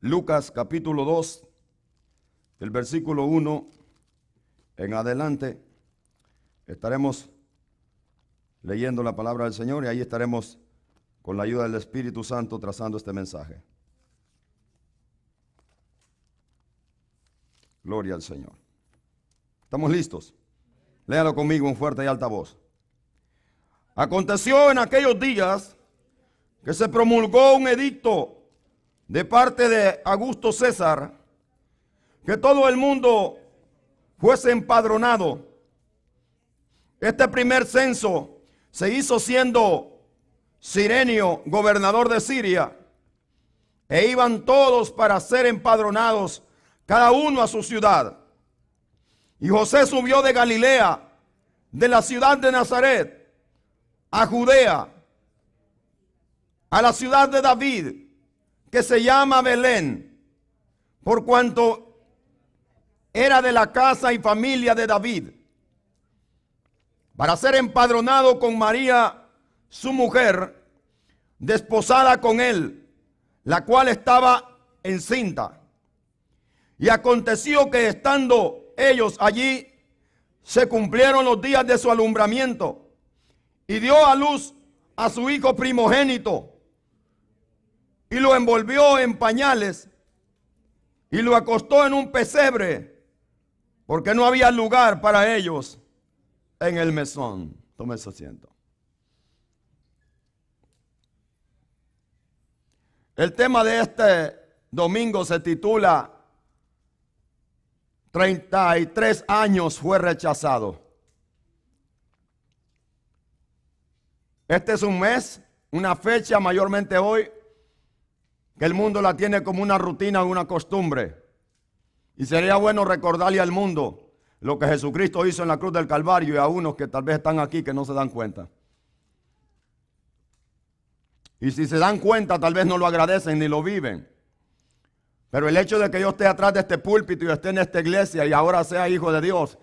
Lucas capítulo 2, el versículo 1 en adelante, estaremos leyendo la palabra del Señor y ahí estaremos con la ayuda del Espíritu Santo trazando este mensaje. Gloria al Señor. ¿Estamos listos? Léalo conmigo en fuerte y alta voz. Aconteció en aquellos días que se promulgó un edicto de parte de Augusto César, que todo el mundo fuese empadronado. Este primer censo se hizo siendo Cirenio gobernador de Siria, e iban todos para ser empadronados, cada uno a su ciudad. Y José subió de Galilea, de la ciudad de Nazaret, a Judea, a la ciudad de David, que se llama Belén, por cuanto era de la casa y familia de David, para ser empadronado con María, su mujer, desposada con él, la cual estaba encinta. Y aconteció que estando ellos allí, se cumplieron los días de su alumbramiento, y dio a luz a su hijo primogénito, y lo envolvió en pañales, y lo acostó en un pesebre, porque no había lugar para ellos en el mesón. Tome ese asiento. El tema de este domingo se titula 33 años fue rechazado. Este es un mes, una fecha mayormente hoy, que el mundo la tiene como una rutina, una costumbre. Y sería bueno recordarle al mundo lo que Jesucristo hizo en la cruz del Calvario, y a unos que tal vez están aquí que no se dan cuenta. Y si se dan cuenta, tal vez no lo agradecen ni lo viven. Pero el hecho de que yo esté atrás de este púlpito y esté en esta iglesia y ahora sea hijo de Dios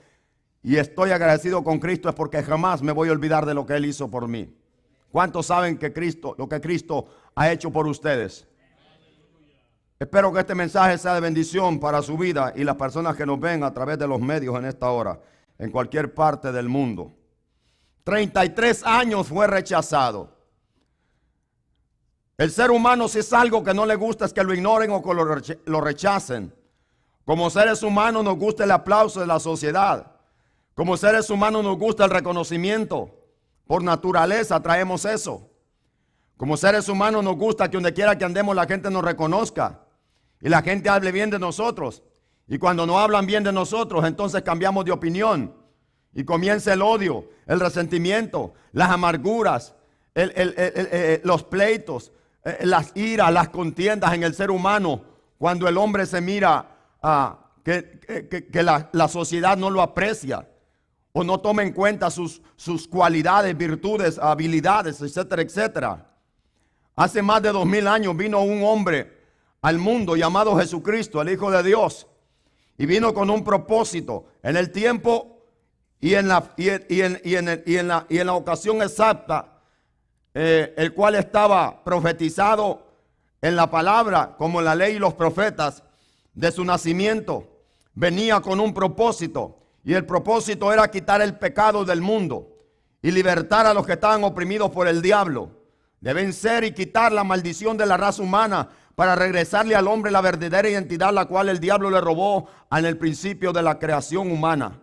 y estoy agradecido con Cristo, es porque jamás me voy a olvidar de lo que Él hizo por mí. ¿Cuántos saben que lo que Cristo ha hecho por ustedes? Espero que este mensaje sea de bendición para su vida y las personas que nos ven a través de los medios en esta hora, en cualquier parte del mundo. 33 años fue rechazado. El ser humano, si es algo que no le gusta, es que lo ignoren o que lo rechacen. Como seres humanos nos gusta el aplauso de la sociedad. Como seres humanos nos gusta el reconocimiento. Por naturaleza traemos eso. Como seres humanos nos gusta que donde quiera que andemos la gente nos reconozca y la gente hable bien de nosotros. Y cuando no hablan bien de nosotros, entonces cambiamos de opinión y comienza el odio, el resentimiento, las amarguras, los pleitos, las iras, las contiendas en el ser humano. Cuando el hombre se mira que la sociedad no lo aprecia o no toma en cuenta sus cualidades, virtudes, habilidades, etcétera, etcétera. Hace más de 2000 años vino un hombre al mundo llamado Jesucristo, el Hijo de Dios, y vino con un propósito en el tiempo y en la ocasión exacta, el cual estaba profetizado en la palabra, como en la ley y los profetas, de su nacimiento. Venía con un propósito, y el propósito era quitar el pecado del mundo y libertar a los que estaban oprimidos por el diablo, de vencer y quitar la maldición de la raza humana, para regresarle al hombre la verdadera identidad, la cual el diablo le robó en el principio de la creación humana.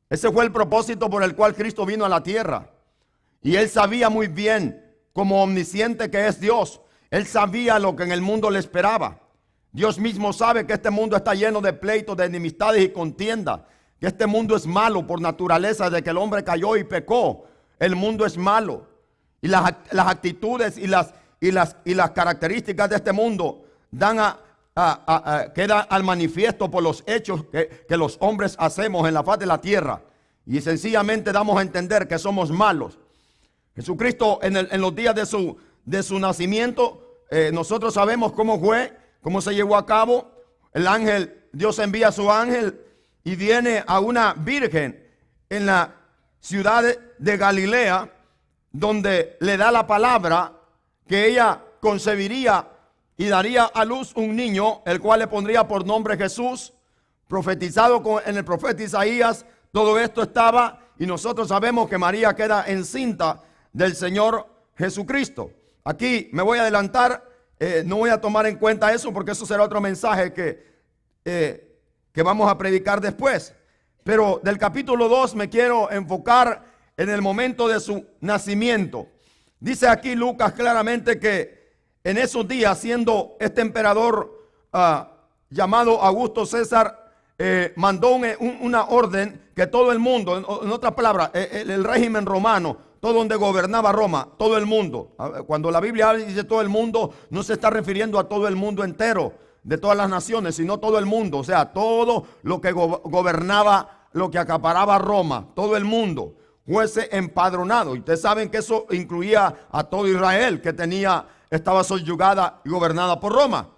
Ese fue el propósito por el cual Cristo vino a la tierra. Y Él sabía muy bien, como omnisciente que es Dios, Él sabía lo que en el mundo le esperaba. Dios mismo sabe que este mundo está lleno de pleitos, de enemistades y contiendas, que este mundo es malo por naturaleza. Desde que el hombre cayó y pecó, el mundo es malo. Y las actitudes y las características de este mundo quedan al manifiesto por los hechos que los hombres hacemos en la faz de la tierra. Y sencillamente damos a entender que somos malos. Jesucristo en los días de su nacimiento, nosotros sabemos cómo fue, cómo se llevó a cabo. El ángel, Dios envía a su ángel y viene a una virgen en la ciudad de Galilea, donde le da la palabra que ella concebiría y daría a luz un niño, el cual le pondría por nombre Jesús, profetizado en el profeta Isaías. Todo esto estaba, y nosotros sabemos que María queda encinta del Señor Jesucristo. Aquí me voy a adelantar, no voy a tomar en cuenta eso porque eso será otro mensaje que vamos a predicar después. Pero del capítulo 2 me quiero enfocar en el momento de su nacimiento. Dice aquí Lucas claramente que en esos días, siendo este emperador llamado Augusto César, mandó una orden que todo el mundo, en otras palabras, el régimen romano, todo donde gobernaba Roma, todo el mundo. Cuando la Biblia dice todo el mundo, no se está refiriendo a todo el mundo entero de todas las naciones, sino todo el mundo. O sea, todo lo que gobernaba, lo que acaparaba Roma, todo el mundo fuese empadronado. Y ustedes saben que eso incluía a todo Israel, que estaba subyugada y gobernada por Roma.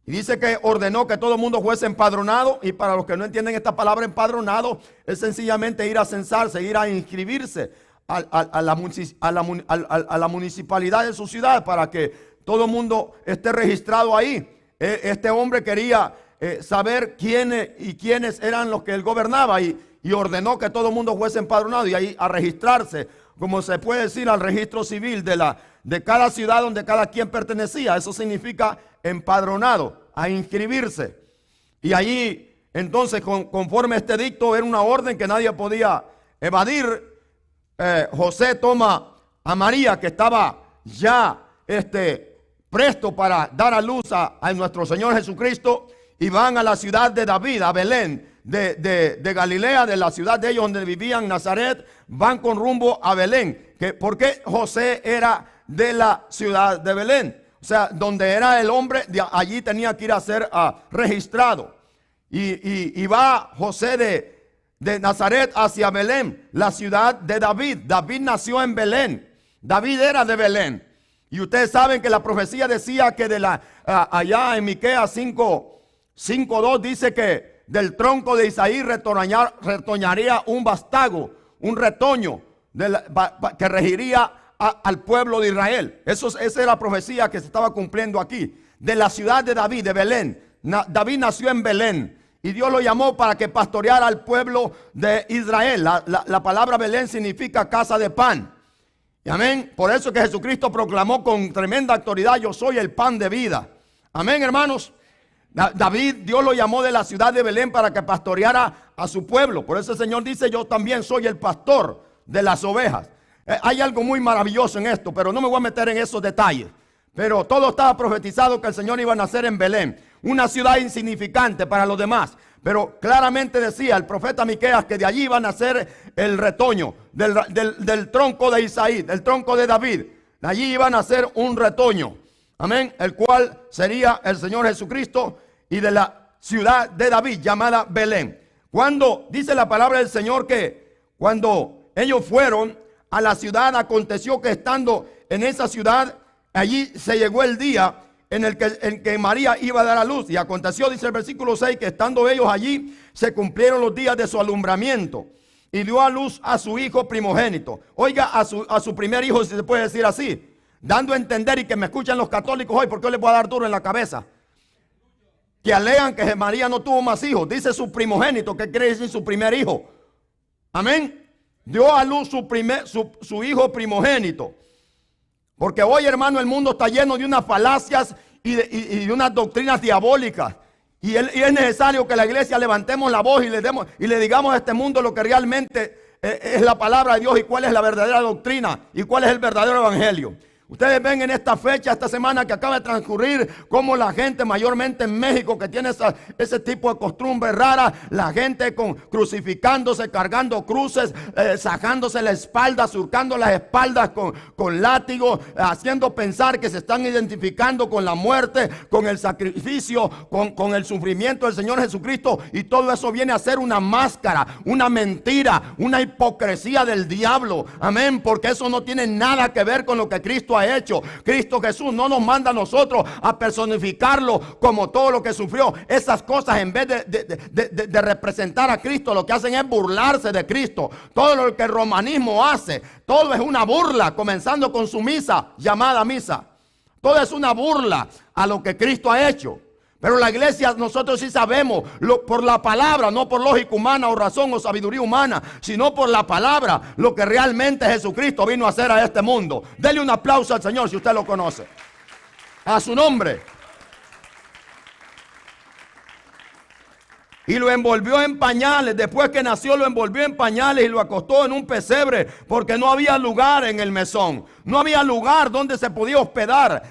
Y dice que ordenó que todo el mundo fuese empadronado. Y para los que no entienden esta palabra empadronado, es sencillamente ir a censarse, ir a inscribirse a la municipalidad de su ciudad, para que todo el mundo esté registrado ahí. Este hombre quería saber quiénes eran los que él gobernaba, y ordenó que todo el mundo fuese empadronado y ahí a registrarse, como se puede decir, al registro civil de cada ciudad donde cada quien pertenecía. Eso significa empadronado, a inscribirse. Y allí, entonces, conforme a este dicto, era una orden que nadie podía evadir. José toma a María, que estaba ya presto para dar a luz a nuestro Señor Jesucristo, y van a la ciudad de David, a Belén, de Galilea, de la ciudad de ellos donde vivían, Nazaret. Van con rumbo a Belén. ¿Por qué José era de la ciudad de Belén? O sea, donde era el hombre, allí tenía que ir a ser registrado. Y va José de Nazaret hacia Belén, la ciudad de David. David nació en Belén. David era de Belén. Y ustedes saben que la profecía decía que allá en Miqueas 5:2 dice que del tronco de Isaí retoñaría un vástago, un retoño que regiría al pueblo de Israel. Esa es la profecía que se estaba cumpliendo aquí. De la ciudad de David, de Belén. David nació en Belén. Y Dios lo llamó para que pastoreara al pueblo de Israel. La palabra Belén significa casa de pan. Y amén. Por eso que Jesucristo proclamó con tremenda autoridad: yo soy el pan de vida. Amén, hermanos. David, Dios lo llamó de la ciudad de Belén para que pastoreara a su pueblo. Por eso el Señor dice: yo también soy el pastor de las ovejas. Hay algo muy maravilloso en esto, pero no me voy a meter en esos detalles. Pero todo estaba profetizado que el Señor iba a nacer en Belén, una ciudad insignificante para los demás. Pero claramente decía el profeta Miqueas que de allí iba a nacer el retoño, del tronco de Isaí, del tronco de David. De allí iba a nacer un retoño, amén, el cual sería el Señor Jesucristo, y de la ciudad de David llamada Belén. Cuando dice la palabra del Señor que cuando ellos fueron a la ciudad, aconteció que estando en esa ciudad, allí se llegó el día en que María iba a dar a luz. Y aconteció, dice el versículo 6, que estando ellos allí, se cumplieron los días de su alumbramiento, y dio a luz a su hijo primogénito. Oiga, a su primer hijo, si se puede decir así, dando a entender, y que me escuchan los católicos hoy, porque yo les voy a dar duro en la cabeza, que alegan que María no tuvo más hijos. Dice su primogénito, que quiere decir su primer hijo. Amén. Dio a luz su hijo primogénito. Porque hoy, hermano, el mundo está lleno de unas falacias y de unas doctrinas diabólicas. Y es necesario que la iglesia levantemos la voz y le digamos a este mundo lo que realmente es la palabra de Dios, y cuál es la verdadera doctrina y cuál es el verdadero evangelio. Ustedes ven en esta fecha, esta semana que acaba de transcurrir, cómo la gente, mayormente en México, que tiene ese tipo de costumbres raras, la gente crucificándose, cargando cruces, sajándose la espalda, surcando las espaldas con látigos, haciendo pensar que se están identificando con la muerte, con el sacrificio, con el sufrimiento del Señor Jesucristo. Y todo eso viene a ser una máscara, una mentira, una hipocresía del diablo. Amén, porque eso no tiene nada que ver con lo que Cristo ha hecho. Cristo Jesús no nos manda a nosotros a personificarlo como todo lo que sufrió. Esas cosas, en vez de representar a Cristo, lo que hacen es burlarse de Cristo. Todo lo que el romanismo hace, todo es una burla, comenzando con su misa llamada misa. Todo es una burla a lo que Cristo ha hecho. Pero la iglesia, nosotros sí sabemos, por la palabra, no por lógica humana o razón o sabiduría humana, sino por la palabra, lo que realmente Jesucristo vino a hacer a este mundo. Dele un aplauso al Señor si usted lo conoce. A su nombre. Y lo envolvió en pañales. Después que nació lo envolvió en pañales y lo acostó en un pesebre, porque no había lugar en el mesón. No había lugar donde se podía hospedar.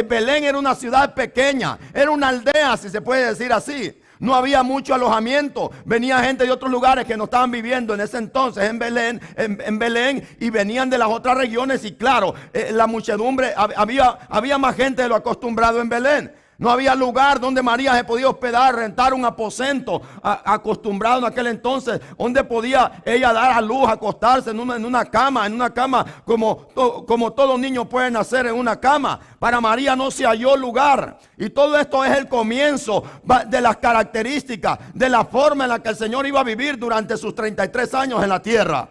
Belén era una ciudad pequeña, era una aldea, si se puede decir así. No había mucho alojamiento. Venía gente de otros lugares que no estaban viviendo en ese entonces en Belén, y venían de las otras regiones. Y claro, la muchedumbre, había más gente de lo acostumbrado en Belén. No había lugar donde María se podía hospedar, rentar un aposento acostumbrado en aquel entonces, donde podía ella dar a luz, acostarse en una cama como todo niño puede nacer en una cama. Para María no se halló lugar. Y todo esto es el comienzo de las características, de la forma en la que el Señor iba a vivir durante sus 33 años en la tierra.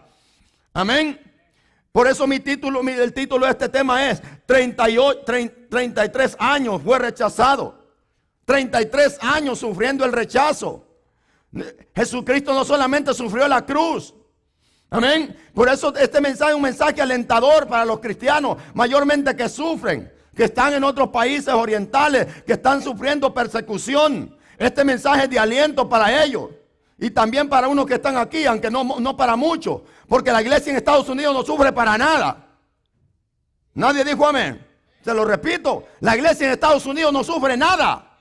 Amén. Por eso el título de este tema es 33 años fue rechazado. 33 años sufriendo el rechazo. Jesucristo no solamente sufrió la cruz. Amén. Por eso este mensaje es un mensaje alentador para los cristianos, mayormente que sufren, que están en otros países orientales, que están sufriendo persecución. Este mensaje es de aliento para ellos. Y también para unos que están aquí, aunque no para muchos. Porque la iglesia en Estados Unidos no sufre para nada. Nadie dijo amén. Se lo repito, la iglesia en Estados Unidos no sufre nada.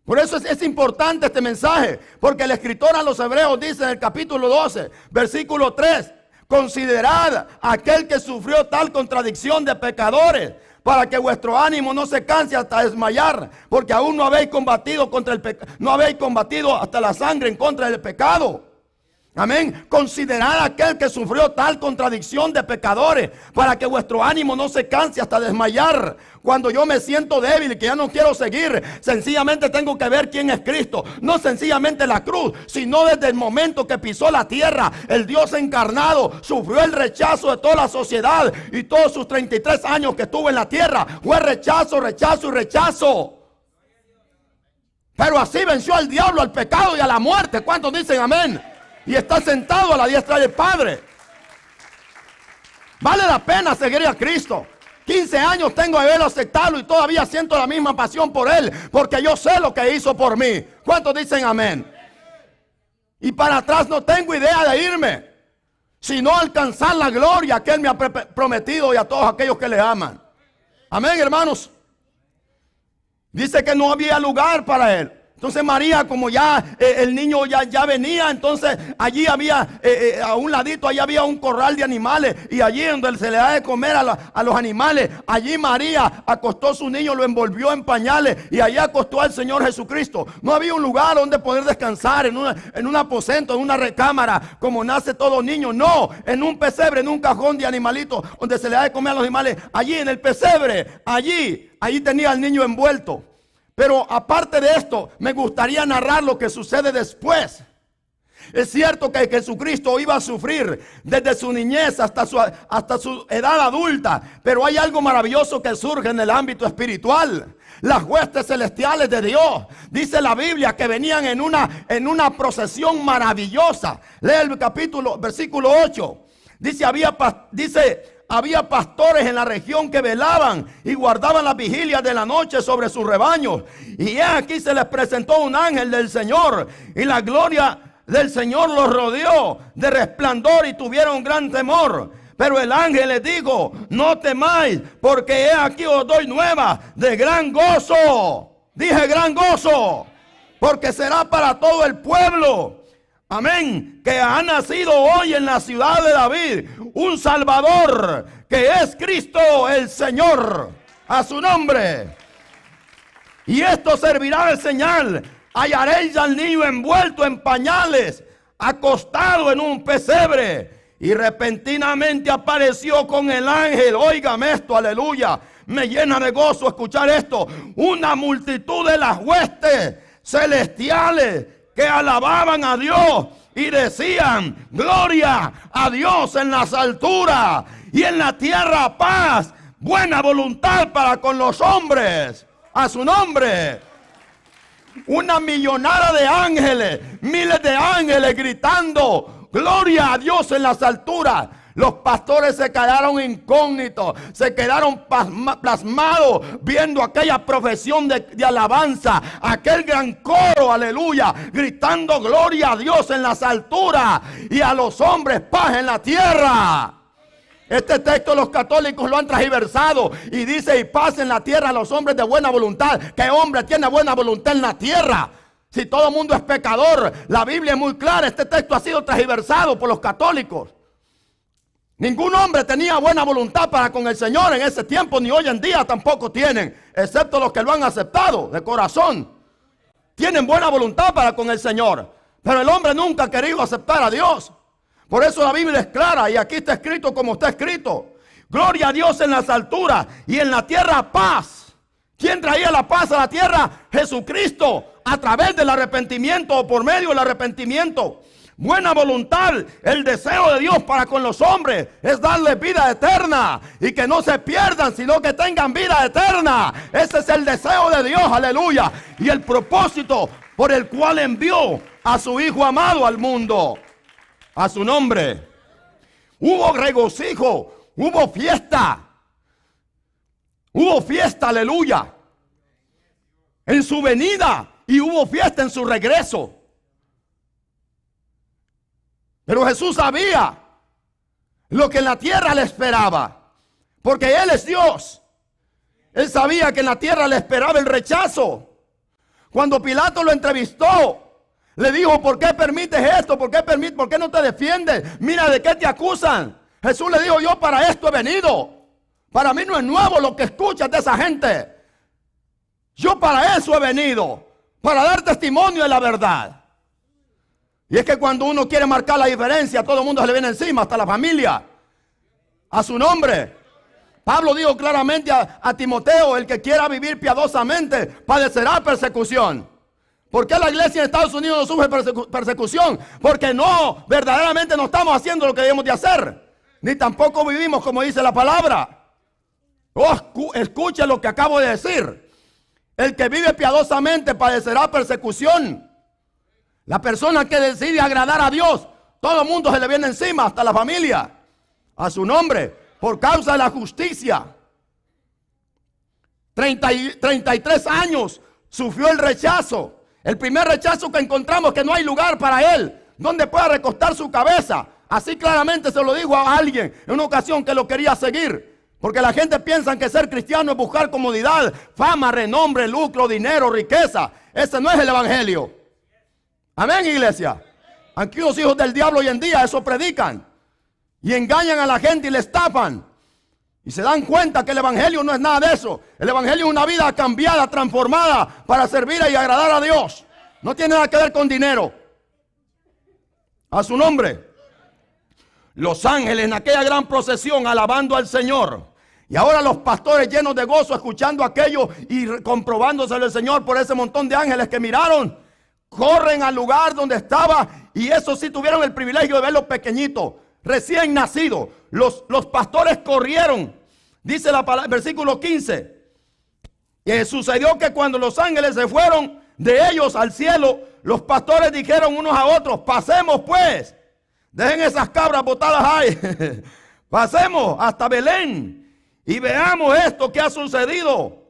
Por eso es importante este mensaje. Porque el escritor a los Hebreos dice en el capítulo 12, versículo 3. Considerad aquel que sufrió tal contradicción de pecadores, para que vuestro ánimo no se canse hasta desmayar, porque aún no habéis combatido contra el pecado, no habéis combatido hasta la sangre en contra del pecado. Amén. Considerad aquel que sufrió tal contradicción de pecadores, para que vuestro ánimo no se canse hasta desmayar. Cuando yo me siento débil y que ya no quiero seguir, sencillamente tengo que ver quién es Cristo. No sencillamente la cruz, sino desde el momento que pisó la tierra, el Dios encarnado sufrió el rechazo de toda la sociedad. Y todos sus 33 años que estuvo en la tierra fue rechazo, rechazo y rechazo. Pero así venció al diablo, al pecado y a la muerte. ¿Cuántos dicen amén? Y está sentado a la diestra del Padre. Vale la pena seguir a Cristo. 15 años tengo de haberlo aceptado y todavía siento la misma pasión por Él, porque yo sé lo que hizo por mí. ¿Cuántos dicen amén? Y para atrás no tengo idea de irme, sino alcanzar la gloria que Él me ha prometido y a todos aquellos que le aman. Amén, hermanos. Dice que no había lugar para Él. Entonces María, como ya el niño ya venía, entonces allí había, a un ladito, allí había un corral de animales. Y allí donde se le da de comer a los animales, allí María acostó a su niño, lo envolvió en pañales y allí acostó al Señor Jesucristo. No había un lugar donde poder descansar, en un aposento, en una recámara, como nace todo niño. No, en un pesebre, en un cajón de animalitos, donde se le da de comer a los animales. Allí en el pesebre, allí tenía al niño envuelto. Pero aparte de esto, me gustaría narrar lo que sucede después. Es cierto que Jesucristo iba a sufrir desde su niñez hasta su edad adulta. Pero hay algo maravilloso que surge en el ámbito espiritual. Las huestes celestiales de Dios. Dice la Biblia que venían en una procesión maravillosa. Lee el versículo 8. Dice, había pastores en la región que velaban y guardaban las vigilias de la noche sobre sus rebaños. Y aquí se les presentó un ángel del Señor, y la gloria del Señor los rodeó de resplandor y tuvieron gran temor. Pero el ángel les dijo: no temáis, porque he aquí os doy nuevas de gran gozo. Dije gran gozo, porque será para todo el pueblo. Amén, que ha nacido hoy en la ciudad de David un Salvador, que es Cristo el Señor. A su nombre. Y esto servirá de señal: hallaréis al niño envuelto en pañales, acostado en un pesebre. Y repentinamente apareció con el ángel. Óigame esto, aleluya. Me llena de gozo escuchar esto. Una multitud de las huestes celestiales que alababan a Dios y decían: gloria a Dios en las alturas y en la tierra paz, buena voluntad para con los hombres. A su nombre. Una millonada de ángeles, miles de ángeles gritando gloria a Dios en las alturas. Los pastores se quedaron incógnitos, se quedaron plasmados viendo aquella profesión de alabanza, aquel gran coro, aleluya, gritando gloria a Dios en las alturas y a los hombres paz en la tierra. Este texto los católicos lo han transversado y dice: y paz en la tierra a los hombres de buena voluntad. ¿Qué hombre tiene buena voluntad en la tierra? Si todo el mundo es pecador. La Biblia es muy clara. Este texto ha sido transversado por los católicos. Ningún hombre tenía buena voluntad para con el Señor en ese tiempo, ni hoy en día tampoco tienen, excepto los que lo han aceptado de corazón. Tienen buena voluntad para con el Señor, pero el hombre nunca ha querido aceptar a Dios. Por eso la Biblia es clara y aquí está escrito como está escrito: gloria a Dios en las alturas y en la tierra paz. ¿Quién traía la paz a la tierra? Jesucristo, a través del arrepentimiento o por medio del arrepentimiento. Buena voluntad, el deseo de Dios para con los hombres es darles vida eterna y que no se pierdan, sino que tengan vida eterna. Ese es el deseo de Dios, aleluya, y el propósito por el cual envió a su Hijo amado al mundo. A su nombre. Hubo regocijo, hubo fiesta. Hubo fiesta, aleluya, en su venida y hubo fiesta en su regreso. Pero Jesús sabía lo que en la tierra le esperaba, porque Él es Dios. Él sabía que en la tierra le esperaba el rechazo. Cuando Pilato lo entrevistó, le dijo: ¿por qué permites esto? ¿Por qué no te defiendes? Mira, ¿de qué te acusan? Jesús le dijo: yo para esto he venido. Para mí no es nuevo lo que escuchas de esa gente. Yo para eso he venido, para dar testimonio de la verdad. Y es que cuando uno quiere marcar la diferencia, todo el mundo se le viene encima, hasta la familia. A su nombre. Pablo dijo claramente a Timoteo: el que quiera vivir piadosamente padecerá persecución. ¿Por qué la iglesia en Estados Unidos no sufre persecución? Porque verdaderamente no estamos haciendo lo que debemos de hacer. Ni tampoco vivimos como dice la palabra. Escuche lo que acabo de decir. El que vive piadosamente padecerá persecución. La persona que decide agradar a Dios, todo el mundo se le viene encima, hasta la familia. A su nombre, por causa de la justicia. 33 años sufrió el rechazo. El primer rechazo que encontramos, que no hay lugar para él donde pueda recostar su cabeza. Así claramente se lo dijo a alguien en una ocasión que lo quería seguir. Porque la gente piensa que ser cristiano es buscar comodidad, fama, renombre, lucro, dinero, riqueza. Ese no es el evangelio. Amén, iglesia. Aquí los hijos del diablo hoy en día eso predican. Y engañan a la gente y le estafan. Y se dan cuenta que el evangelio no es nada de eso. El evangelio es una vida cambiada, transformada para servir y agradar a Dios. No tiene nada que ver con dinero. A su nombre. Los ángeles en aquella gran procesión alabando al Señor. Y ahora los pastores llenos de gozo escuchando aquello y comprobándoselo al Señor por ese montón de ángeles que miraron. Corren al lugar donde estaba y esos sí tuvieron el privilegio de verlo pequeñito, recién nacido. Los pastores corrieron. Dice la palabra, versículo 15. Que sucedió que cuando los ángeles se fueron de ellos al cielo, los pastores dijeron unos a otros: pasemos pues. Dejen esas cabras botadas ahí. Pasemos hasta Belén y veamos esto que ha sucedido,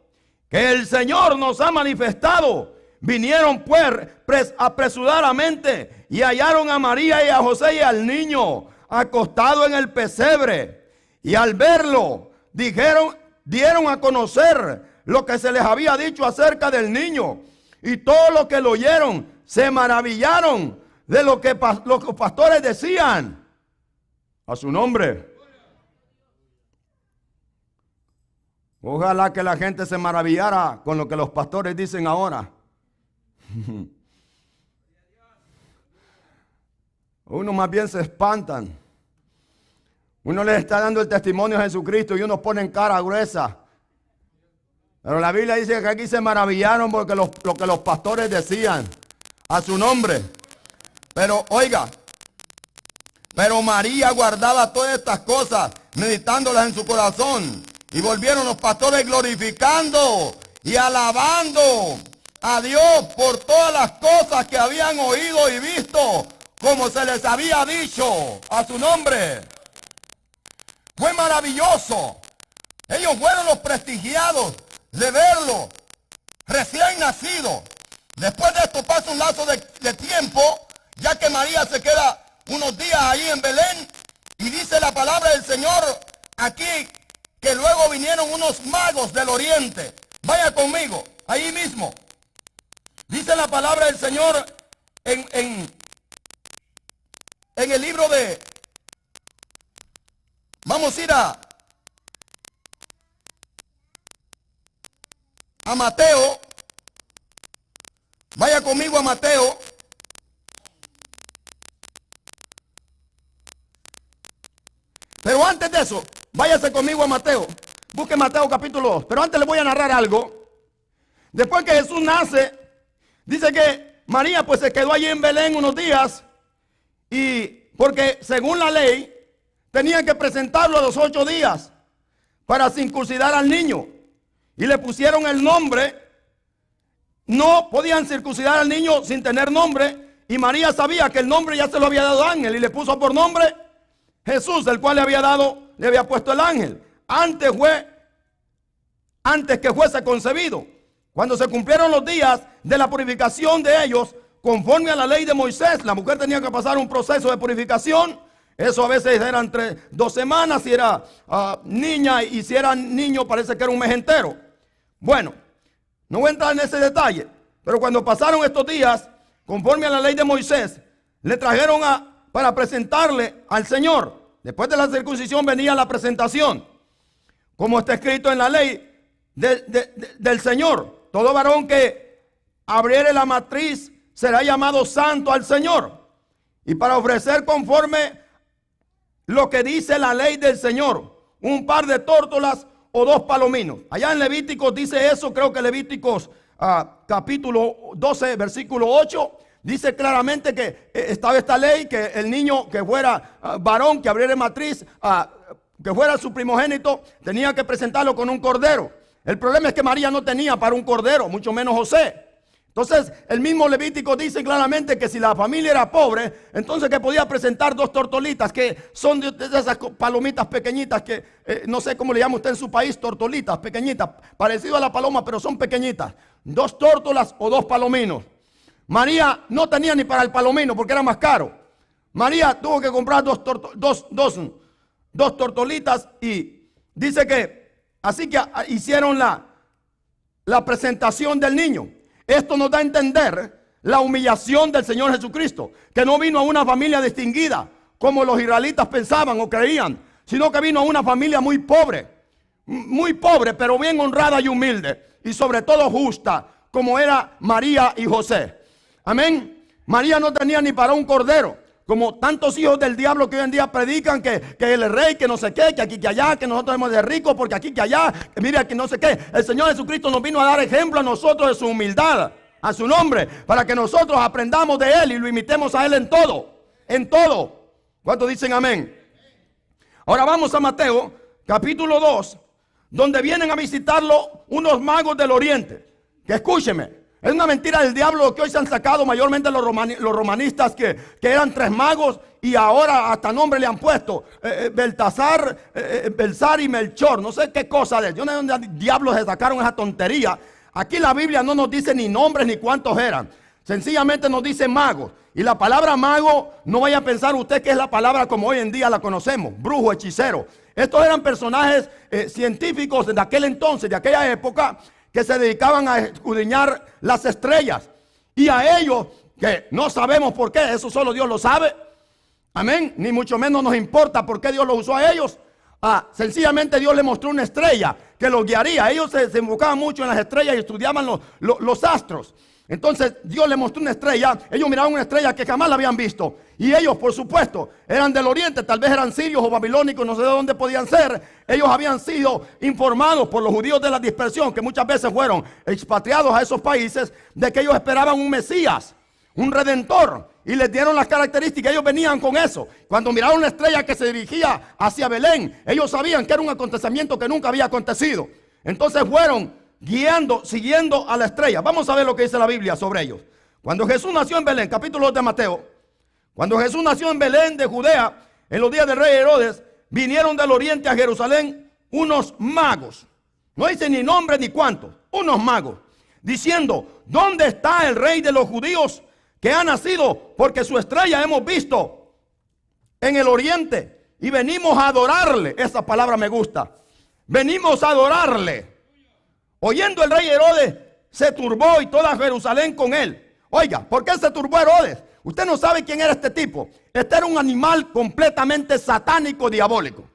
que el Señor nos ha manifestado. Vinieron pues apresuradamente y hallaron a María y a José y al niño acostado en el pesebre. Y al verlo, dieron a conocer lo que se les había dicho acerca del niño. Y todos los que lo oyeron se maravillaron de lo que los pastores decían. A su nombre. Ojalá que la gente se maravillara con lo que los pastores dicen ahora. Uno más bien se espantan. Uno les está dando el testimonio a Jesucristo y uno pone en cara gruesa. Pero la Biblia dice que aquí se maravillaron porque lo que los pastores decían. A su nombre. Pero oiga, pero María guardaba todas estas cosas, meditándolas en su corazón. Y volvieron los pastores glorificando y alabando a Dios por todas las cosas que habían oído y visto, como se les había dicho a su nombre. Fue maravilloso. Ellos fueron los prestigiados de verlo recién nacido. Después de esto pasa un lapso de tiempo, ya que María se queda unos días ahí en Belén, y dice la palabra del Señor aquí que luego vinieron unos magos del oriente. Vaya conmigo, ahí mismo. Dice la palabra del Señor en el libro de... Vamos a ir a Mateo. Vaya conmigo a Mateo. Pero antes de eso, váyase conmigo a Mateo. Busque Mateo capítulo 2. Pero antes le voy a narrar algo. Después que Jesús nace, dice que María pues se quedó allí en Belén unos días. Y porque según la ley, tenían que presentarlo a los 8 días para circuncidar al niño. Y le pusieron el nombre. No podían circuncidar al niño sin tener nombre. Y María sabía que el nombre ya se lo había dado ángel. Y le puso por nombre Jesús, el cual le había puesto el ángel. Antes que fuese concebido. Cuando se cumplieron los días de la purificación de ellos, conforme a la ley de Moisés, la mujer tenía que pasar un proceso de purificación. Eso a veces eran entre 2 semanas, si era niña, y si era niño parece que era un mes entero. Bueno, no voy a entrar en ese detalle, pero cuando pasaron estos días, conforme a la ley de Moisés, le trajeron para presentarle al Señor. Después de la circuncisión venía la presentación, como está escrito en la ley del Señor. Todo varón que abriere la matriz será llamado santo al Señor. Y para ofrecer conforme lo que dice la ley del Señor, un par de tórtolas o 2 palominos. Allá en Levíticos dice eso, creo que Levíticos capítulo 12, versículo 8, dice claramente que estaba esta ley, que el niño que fuera varón, que abriera matriz, que fuera su primogénito, tenía que presentarlo con un cordero. El problema es que María no tenía para un cordero, mucho menos José. Entonces el mismo Levítico dice claramente que si la familia era pobre, entonces que podía presentar 2 tortolitas, que son de esas palomitas pequeñitas que no sé cómo le llama usted en su país, tortolitas pequeñitas, parecido a la paloma, pero son pequeñitas. 2 tórtolas o 2 palominos. María no tenía ni para el palomino porque era más caro. María tuvo que comprar 2 tortolitas, y dice que así que hicieron la presentación del niño. Esto nos da a entender la humillación del Señor Jesucristo, que no vino a una familia distinguida como los israelitas pensaban o creían, sino que vino a una familia muy pobre, pero bien honrada y humilde, y sobre todo justa, como era María y José. Amén. María no tenía ni para un cordero, como tantos hijos del diablo que hoy en día predican que él es rey, que no sé qué, que aquí, que allá, que nosotros hemos de ricos porque aquí, que allá, que mire aquí, no sé qué. El Señor Jesucristo nos vino a dar ejemplo a nosotros de su humildad, a su nombre, para que nosotros aprendamos de Él y lo imitemos a Él en todo, en todo. ¿Cuántos dicen amén? Ahora vamos a Mateo, capítulo 2, donde vienen a visitarlo unos magos del oriente. Que escúcheme. Es una mentira del diablo lo que hoy se han sacado mayormente los romanistas, que eran 3 magos y ahora hasta nombre le han puesto Baltasar, Belsar y Melchor, no sé qué cosa de. Yo no sé dónde diablos se sacaron esa tontería. Aquí la Biblia no nos dice ni nombres ni cuántos eran, sencillamente nos dice magos. Y la palabra mago, no vaya a pensar usted que es la palabra como hoy en día la conocemos, brujo, hechicero. Estos eran personajes científicos de aquel entonces, de aquella época, que se dedicaban a escudriñar las estrellas. Y a ellos, que no sabemos por qué, eso solo Dios lo sabe. Amén. Ni mucho menos nos importa por qué Dios los usó a ellos. Sencillamente Dios les mostró una estrella que los guiaría. Ellos se enfocaban mucho en las estrellas y estudiaban los astros. Entonces Dios les mostró una estrella. Ellos miraban una estrella que jamás la habían visto. Y ellos, por supuesto, eran del oriente. Tal vez eran sirios o babilónicos, no sé de dónde podían ser. Ellos habían sido informados por los judíos de la dispersión, que muchas veces fueron expatriados a esos países, de que ellos esperaban un Mesías. un redentor. Y les dieron las características, ellos venían con eso. Cuando miraron la estrella que se dirigía hacia Belén, ellos sabían que era un acontecimiento que nunca había acontecido. Entonces fueron siguiendo a la estrella. Vamos a ver lo que dice la Biblia sobre ellos. Cuando Jesús nació en Belén, capítulo 2 de Mateo. Cuando Jesús nació en Belén de Judea, en los días del rey Herodes, vinieron del oriente a Jerusalén unos magos. No dice ni nombre ni cuántos, unos magos, diciendo: ¿dónde está el rey de los judíos que ha nacido? Porque su estrella hemos visto en el oriente y venimos a adorarle. Esa palabra me gusta. Venimos a adorarle. Oyendo el rey Herodes, se turbó y toda Jerusalén con él. Oiga, ¿por qué se turbó Herodes? Usted no sabe quién era este tipo. Este era un animal completamente satánico, diabólico.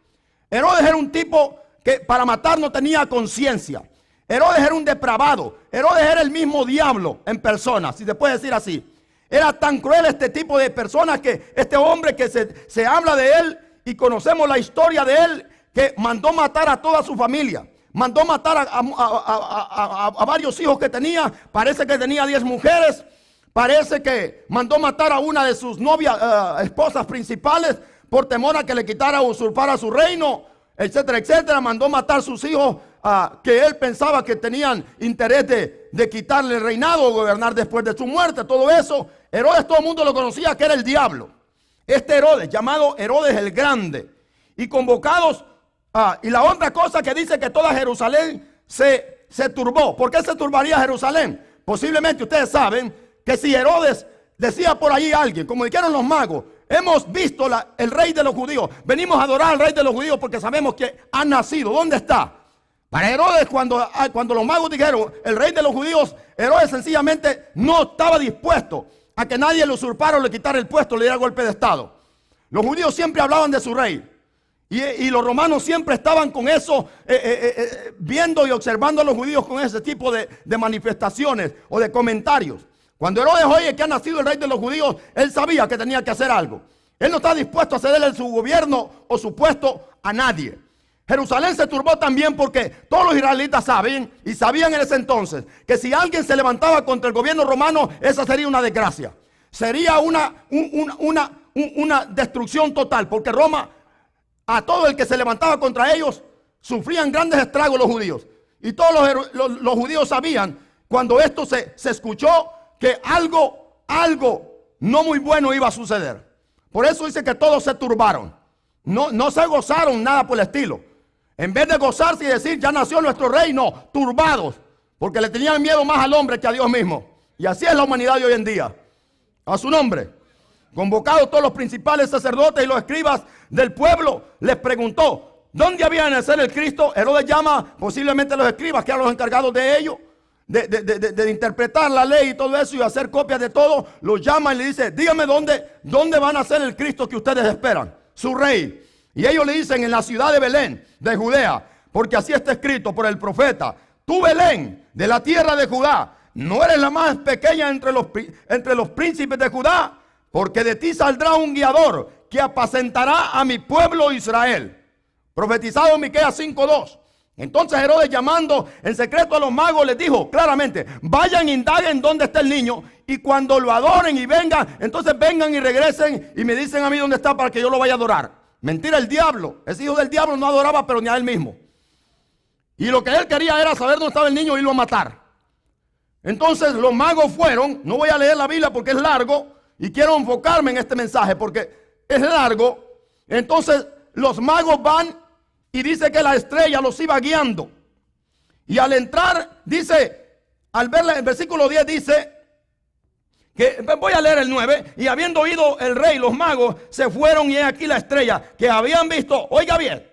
Herodes era un tipo que para matar no tenía conciencia. Herodes era un depravado. Herodes era el mismo diablo en persona, si se puede decir así. Era tan cruel este tipo de personas que este hombre que se habla de él y conocemos la historia de él, que mandó matar a toda su familia. Mandó matar a varios hijos que tenía. Parece que tenía 10 mujeres. Parece que mandó matar a una de sus novias, esposas principales, por temor a que le quitara o usurpara su reino, etcétera, etcétera. Mandó matar a sus hijos que él pensaba que tenían interés de quitarle el reinado o gobernar después de su muerte. Todo eso, Herodes, todo el mundo lo conocía que era el diablo. Este Herodes, llamado Herodes el Grande. Y convocados, y la otra cosa que dice que toda Jerusalén se turbó. ¿Por qué se turbaría Jerusalén? Posiblemente ustedes saben que si Herodes decía por allí a alguien, como dijeron los magos: hemos visto el rey de los judíos, venimos a adorar al rey de los judíos porque sabemos que ha nacido. ¿Dónde está? Para Herodes, cuando los magos dijeron el rey de los judíos, Herodes sencillamente no estaba dispuesto a que nadie le usurpara o le quitara el puesto, le diera golpe de estado. Los judíos siempre hablaban de su rey. Y los romanos siempre estaban con eso, viendo y observando a los judíos con ese tipo de manifestaciones o de comentarios. Cuando Herodes oye que ha nacido el rey de los judíos, él sabía que tenía que hacer algo. Él no está dispuesto a cederle su gobierno o su puesto a nadie. Jerusalén se turbó también porque todos los israelitas sabían en ese entonces que si alguien se levantaba contra el gobierno romano, esa sería una desgracia. Sería una destrucción total, porque Roma, a todo el que se levantaba contra ellos, sufrían grandes estragos los judíos. Y todos los judíos sabían, cuando esto se escuchó, que algo no muy bueno iba a suceder. Por eso dice que todos se turbaron. No se gozaron nada por el estilo. En vez de gozarse y decir ya nació nuestro rey, no, turbados, porque le tenían miedo más al hombre que a Dios mismo. Y así es la humanidad de hoy en día. A su nombre. Convocados todos los principales sacerdotes y los escribas del pueblo, les preguntó ¿dónde había de nacer el Cristo? Herodes llama posiblemente a los escribas, que eran los encargados de ello, de interpretar la ley y todo eso y hacer copias de todo. Los llama y le dice: dígame dónde va a nacer el Cristo que ustedes esperan, su rey. Y ellos le dicen: en la ciudad de Belén, de Judea, porque así está escrito por el profeta: tú, Belén, de la tierra de Judá, no eres la más pequeña entre los príncipes de Judá, porque de ti saldrá un guiador que apacentará a mi pueblo Israel. Profetizado Miqueas 5:2. Entonces Herodes, llamando en secreto a los magos, les dijo claramente: vayan, indaguen dónde está el niño, y cuando lo adoren y vengan, entonces vengan y regresen y me dicen a mí dónde está para que yo lo vaya a adorar. Mentira, el diablo, ese hijo del diablo no adoraba, pero ni a él mismo. Y lo que él quería era saber dónde estaba el niño e irlo a matar. Entonces los magos fueron. No voy a leer la Biblia porque es largo y quiero enfocarme en este mensaje porque es largo. Entonces los magos van y dice que la estrella los iba guiando. Y al entrar, dice, al verla, el versículo 10 dice que, voy a leer el 9, y habiendo oído el rey, los magos se fueron, y he aquí la estrella que habían visto, oiga bien,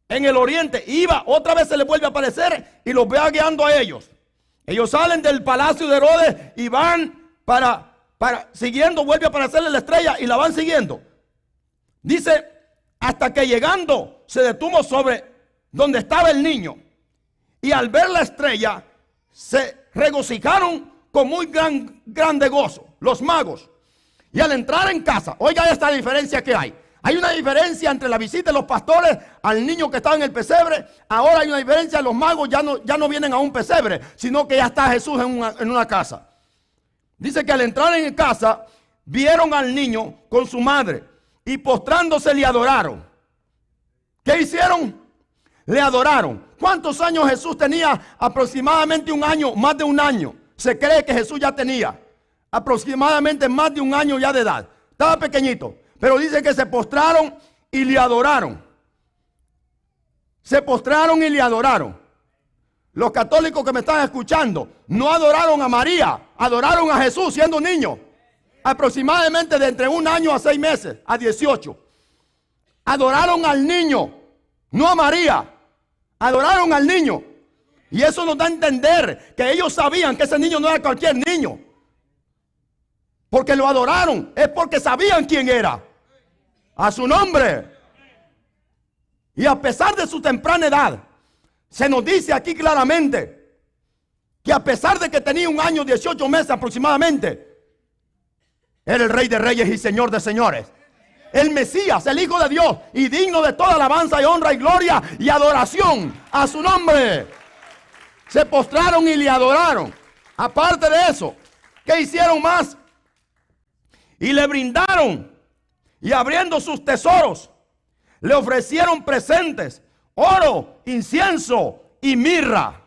en el oriente, iba, otra vez se les vuelve a aparecer y los ve guiando a ellos. Ellos salen del palacio de Herodes y van siguiendo, vuelve a aparecerle la estrella y la van siguiendo. Dice, hasta que llegando se detuvo sobre donde estaba el niño, y al ver la estrella se regocijaron con muy grande gozo los magos. Y al entrar en casa, oiga esta diferencia que hay. Hay una diferencia entre la visita de los pastores al niño que estaba en el pesebre. Ahora hay una diferencia: los magos ya no vienen a un pesebre, sino que ya está Jesús en una casa. Dice que al entrar en casa, vieron al niño con su madre y postrándose le adoraron. ¿Qué hicieron? Le adoraron. ¿Cuántos años Jesús tenía? Aproximadamente un año, más de un año. Se cree que Jesús ya tenía aproximadamente más de un año ya de edad. Estaba pequeñito. Pero dice que se postraron y le adoraron. Se postraron y le adoraron. Los católicos que me están escuchando no adoraron a María, adoraron a Jesús siendo niño. Aproximadamente de entre un año a 6 meses, a 18. Adoraron al niño, no a María. Adoraron al niño. Y eso nos da a entender que ellos sabían que ese niño no era cualquier niño. Porque lo adoraron, es porque sabían quién era. A su nombre. Y a pesar de su temprana edad, se nos dice aquí claramente que a pesar de que tenía un año, 18 meses aproximadamente, era el Rey de Reyes y Señor de Señores. El Mesías, el Hijo de Dios, y digno de toda alabanza y honra y gloria y adoración a su nombre. Se postraron y le adoraron. Aparte de eso, ¿qué hicieron más? Y le brindaron, y abriendo sus tesoros, le ofrecieron presentes, oro, incienso y mirra.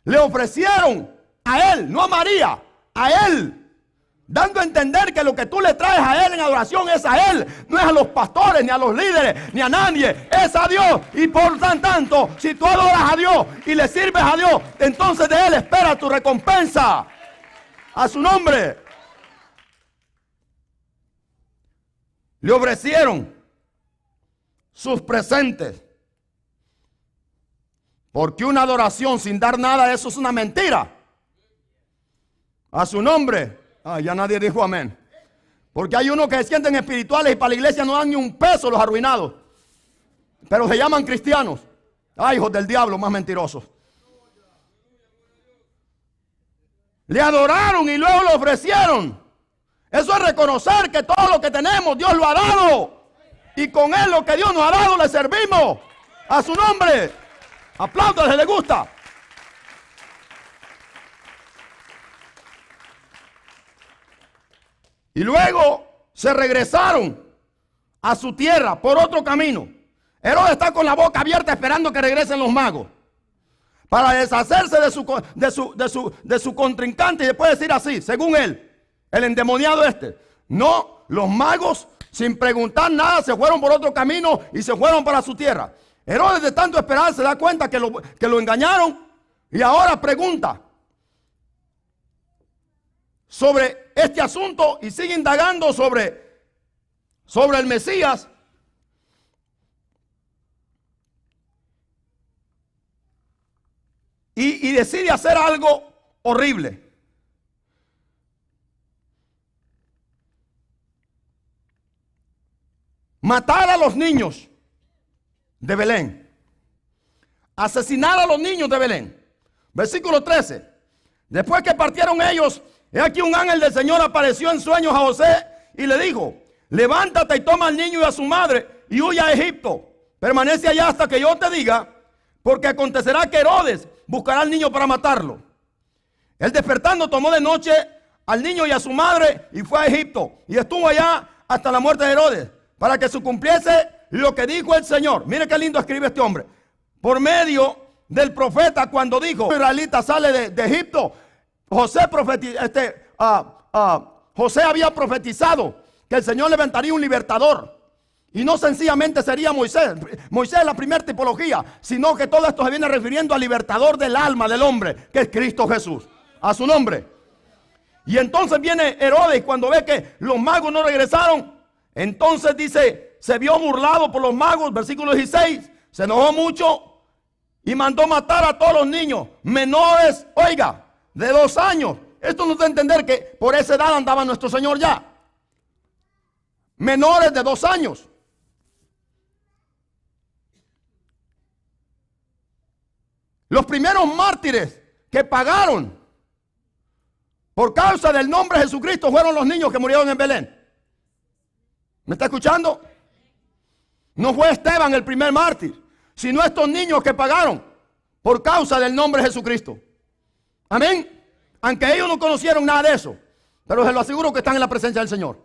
Le ofrecieron a él, no a María, a él. Dando a entender que lo que tú le traes a él en adoración es a él. No es a los pastores, ni a los líderes, ni a nadie. Es a Dios. Y por tanto, si tú adoras a Dios y le sirves a Dios, entonces de él espera tu recompensa. A su nombre. Le ofrecieron sus presentes. Porque una adoración sin dar nada, eso es una mentira. A su nombre. Ya nadie dijo amén. Porque hay unos que se sienten espirituales y para la iglesia no dan ni un peso los arruinados. Pero se llaman cristianos. Hijos del diablo, más mentirosos. Le adoraron y luego lo ofrecieron. Eso es reconocer que todo lo que tenemos Dios lo ha dado. Y con él lo que Dios nos ha dado le servimos. A su nombre. Apláudale si le gusta. Y luego se regresaron a su tierra por otro camino. Herodes está con la boca abierta esperando que regresen los magos para deshacerse de su contrincante y después decir así, según él, el endemoniado este. No, los magos sin preguntar nada se fueron por otro camino y se fueron para su tierra. Herodes de tanto esperar se da cuenta que lo engañaron y ahora pregunta sobre este asunto y sigue indagando sobre el Mesías. Y decide hacer algo horrible. Matar a los niños de Belén. Asesinar a los niños de Belén. Versículo 13. Después que partieron ellos, he aquí un ángel del Señor apareció en sueños a José y le dijo, levántate y toma al niño y a su madre y huye a Egipto. Permanece allá hasta que yo te diga, porque acontecerá que Herodes buscará al niño para matarlo. Él despertando tomó de noche al niño y a su madre y fue a Egipto. Y estuvo allá hasta la muerte de Herodes, para que se cumpliese lo que dijo el Señor. Mire qué lindo escribe este hombre. Por medio del profeta cuando dijo, israelita sale de Egipto. José había profetizado que el Señor levantaría un libertador. Y no sencillamente sería Moisés. Moisés es la primera tipología, sino que todo esto se viene refiriendo al libertador del alma del hombre, que es Cristo Jesús. A su nombre. Y entonces viene Herodes cuando ve que los magos no regresaron. Entonces dice, se vio burlado por los magos, versículo 16. Se enojó mucho y mandó matar a todos los niños menores, oiga, de 2 años. Esto nos da a entender que por esa edad andaba nuestro Señor ya. Menores de 2 años. Los primeros mártires que pagaron por causa del nombre de Jesucristo fueron los niños que murieron en Belén. ¿Me está escuchando? No fue Esteban el primer mártir, sino estos niños que pagaron por causa del nombre de Jesucristo. Amén. aunque ellos no conocieron nada de eso, pero se lo aseguro que están en la presencia del Señor.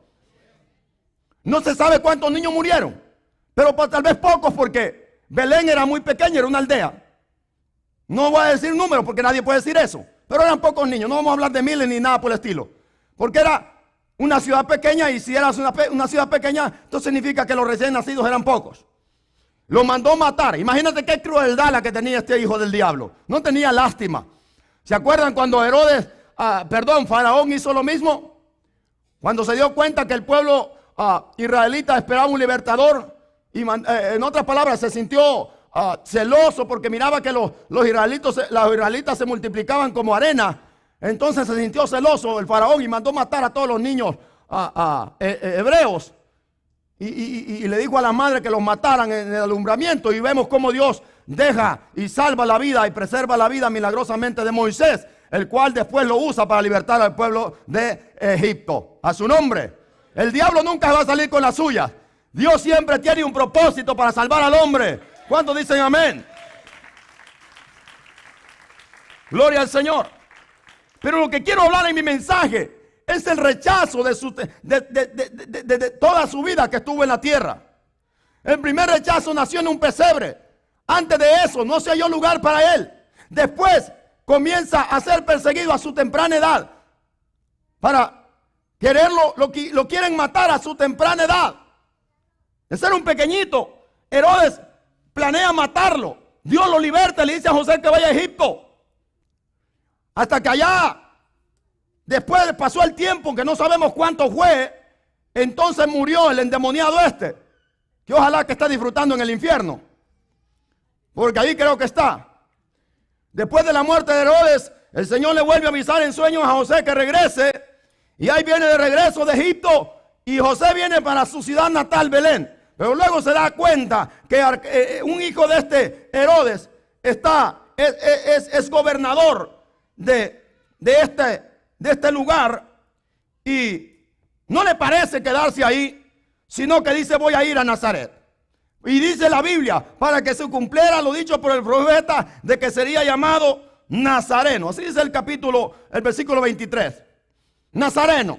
No se sabe cuántos niños murieron, pero tal vez pocos, porque Belén era muy pequeña, era una aldea. No voy a decir números porque nadie puede decir eso, pero eran pocos niños. No vamos a hablar de miles ni nada por el estilo, porque era una ciudad pequeña, y si era una ciudad pequeña, esto significa que los recién nacidos eran pocos. Lo mandó matar. Imagínate qué crueldad la que tenía este hijo del diablo. No tenía lástima. ¿Se acuerdan cuando Faraón hizo lo mismo? Cuando se dio cuenta que el pueblo israelita esperaba un libertador, y en otras palabras se sintió celoso porque miraba que los israelitas se multiplicaban como arena. Entonces se sintió celoso el faraón y mandó matar a todos los niños hebreos. Y le dijo a la madre que los mataran en el alumbramiento. Y vemos cómo Dios deja y salva la vida y preserva la vida milagrosamente de Moisés, el cual después lo usa para libertar al pueblo de Egipto. A su nombre. El diablo nunca va a salir con la suya. Dios siempre tiene un propósito para salvar al hombre. ¿Cuántos dicen amén? Gloria al Señor. Pero lo que quiero hablar en mi mensaje es el rechazo de toda su vida que estuvo en la tierra. El primer rechazo nació en un pesebre. Antes de eso no se halló lugar para él. Después comienza a ser perseguido a su temprana edad. Para quererlo, lo quieren matar a su temprana edad. De ser un pequeñito, Herodes planea matarlo. Dios lo liberta y le dice a José que vaya a Egipto. Hasta que allá, después pasó el tiempo, que no sabemos cuánto fue, entonces murió el endemoniado este, que ojalá que esté disfrutando en el infierno, porque ahí creo que está. Después de la muerte de Herodes, el Señor le vuelve a avisar en sueños a José que regrese, y ahí viene de regreso de Egipto, y José viene para su ciudad natal, Belén. Pero luego se da cuenta que un hijo de este Herodes es gobernador de este lugar, y no le parece quedarse ahí, sino que dice: voy a ir a Nazaret. Y dice la Biblia, para que se cumpliera lo dicho por el profeta, de que sería llamado Nazareno. Así dice el versículo 23. Nazareno.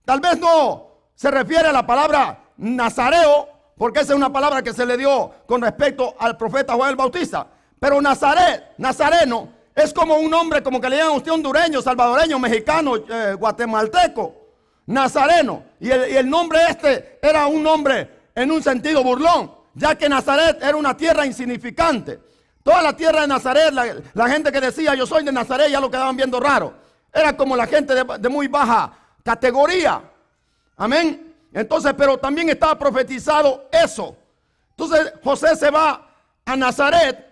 Tal vez no se refiere a la palabra nazareo, porque esa es una palabra que se le dio con respecto al profeta Juan el Bautista. Pero Nazareno, es como un nombre, como que le llaman a usted hondureño, salvadoreño, mexicano, guatemalteco. Nazareno. Y el nombre este era un nombre en un sentido burlón, ya que Nazaret era una tierra insignificante. Toda la tierra de Nazaret, la gente que decía yo soy de Nazaret, ya lo quedaban viendo raro. Era como la gente de muy baja categoría. Amén. Entonces, pero también estaba profetizado eso. Entonces José se va a Nazaret,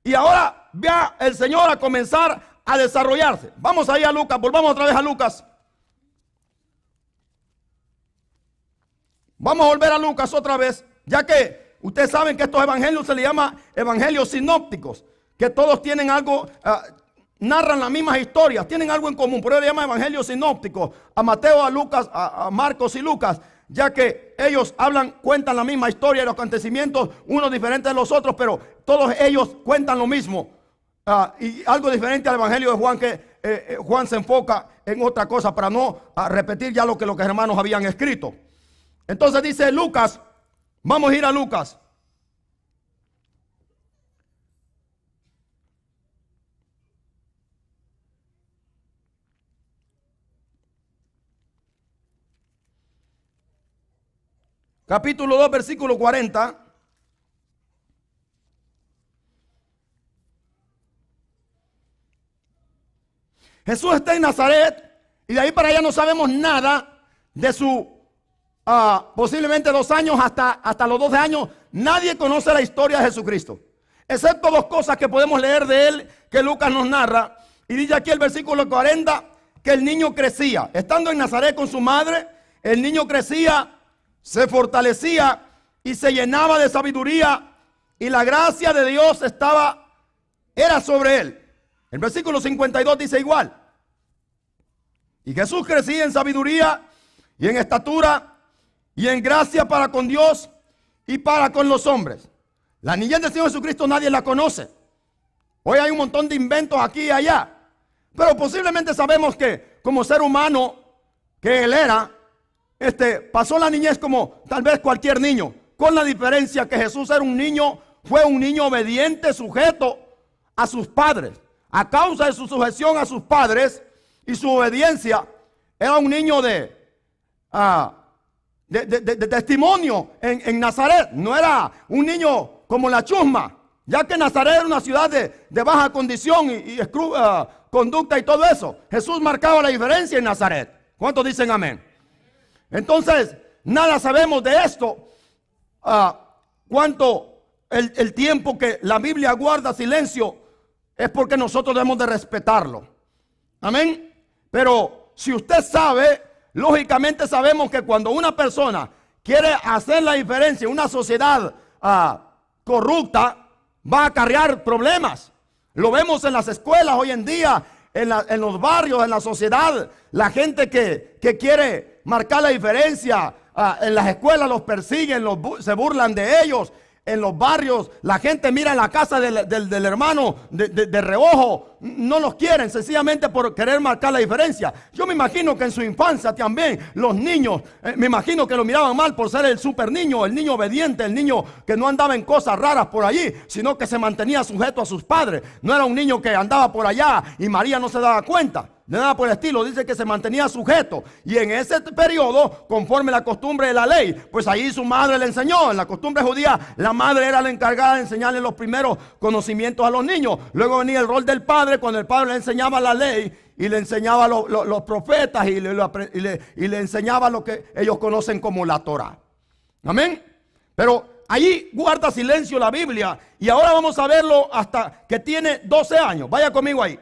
y ahora va el Señor a comenzar a desarrollarse. Vamos ahí a Lucas, volvamos otra vez a Lucas. Vamos a volver a Lucas otra vez, ya que ustedes saben que estos evangelios se les llama evangelios sinópticos, que todos tienen algo, narran las mismas historias, tienen algo en común. Por eso le llama evangelios sinópticos a Mateo, a Lucas, a Marcos y Lucas, ya que ellos cuentan la misma historia de los acontecimientos, unos diferentes de los otros, pero todos ellos cuentan lo mismo. Y algo diferente al evangelio de Juan, que Juan se enfoca en otra cosa para no repetir ya lo que los hermanos habían escrito. Entonces dice Lucas, vamos a ir a Lucas. Capítulo 2, versículo 40. Jesús está en Nazaret, y de ahí para allá no sabemos nada de su posiblemente 2 años hasta los 12 años. Nadie conoce la historia de Jesucristo, excepto 2 cosas que podemos leer de él, que Lucas nos narra. Y dice aquí el versículo 40 que el niño crecía. Estando en Nazaret con su madre, el niño crecía, se fortalecía y se llenaba de sabiduría, y la gracia de Dios era sobre él. El versículo 52 dice igual: y Jesús crecía en sabiduría y en estatura y en gracia para con Dios y para con los hombres. La niñez del Señor Jesucristo nadie la conoce. Hoy hay un montón de inventos aquí y allá, Pero posiblemente sabemos que como ser humano que él era, pasó la niñez como tal vez cualquier niño, con la diferencia que Jesús era un niño, fue un niño obediente, sujeto a sus padres. A causa de su sujeción a sus padres y su obediencia, era un niño de testimonio en Nazaret. No era un niño como la chusma, ya que Nazaret era una ciudad de baja condición y conducta y todo eso. Jesús marcaba la diferencia en Nazaret. ¿Cuántos dicen amén? Entonces, nada sabemos de esto. Cuánto el tiempo que la Biblia guarda silencio es porque nosotros debemos de respetarlo. Amén. Pero si usted sabe, lógicamente sabemos que cuando una persona quiere hacer la diferencia en una sociedad corrupta, va a acarrear problemas. Lo vemos en las escuelas hoy en día, en los barrios, en la sociedad. La gente que quiere marcar la diferencia, en las escuelas los persiguen, se burlan de ellos. En los barrios la gente mira en la casa del hermano de reojo, no los quieren sencillamente por querer marcar la diferencia. Yo me imagino que en su infancia también los niños, me imagino que lo miraban mal por ser el super niño, el niño obediente, el niño que no andaba en cosas raras por allí, sino que se mantenía sujeto a sus padres. No era un niño que andaba por allá y María no se daba cuenta. De nada por el estilo, dice que se mantenía sujeto. Y en ese periodo, conforme la costumbre de la ley, pues ahí su madre le enseñó. En la costumbre judía, la madre era la encargada de enseñarle los primeros conocimientos a los niños. Luego venía el rol del padre, cuando el padre le enseñaba la ley y le enseñaba los profetas y le enseñaba lo que ellos conocen como la Torah. Amén. Pero ahí guarda silencio la Biblia. Y ahora vamos a verlo hasta que tiene 12 años. Vaya conmigo ahí.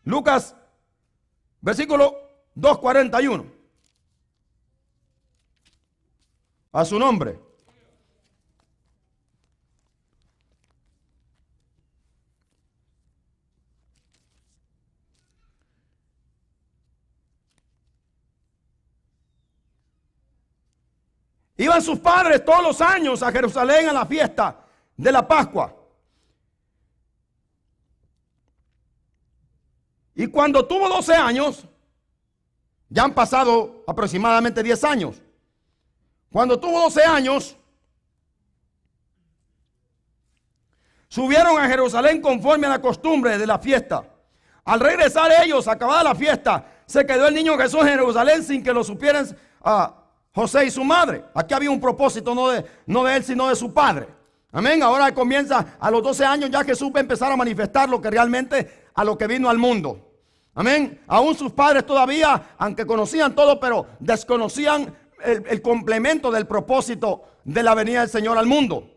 Lucas, versículo 2:41. A su nombre. Iban sus padres todos los años a Jerusalén a la fiesta de la Pascua. Y cuando tuvo 12 años, ya han pasado aproximadamente 10 años. Cuando tuvo 12 años, subieron a Jerusalén conforme a la costumbre de la fiesta. Al regresar ellos, acabada la fiesta, se quedó el niño Jesús en Jerusalén sin que lo supieran José y su madre. Aquí había un propósito, no de él, sino de su padre. Amén. Ahora comienza a los 12 años, ya Jesús va a empezar a manifestar lo que realmente a lo que vino al mundo. Amén. Aún sus padres todavía, aunque conocían todo, pero desconocían el complemento del propósito de la venida del Señor al mundo.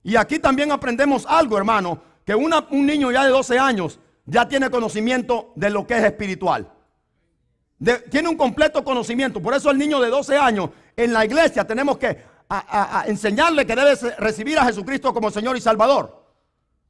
Y aquí también aprendemos algo, hermano, que un niño ya de 12 años ya tiene conocimiento de lo que es espiritual. Tiene un completo conocimiento. Por eso el niño de 12 años en la iglesia tenemos que enseñarle que debe recibir a Jesucristo como Señor y Salvador.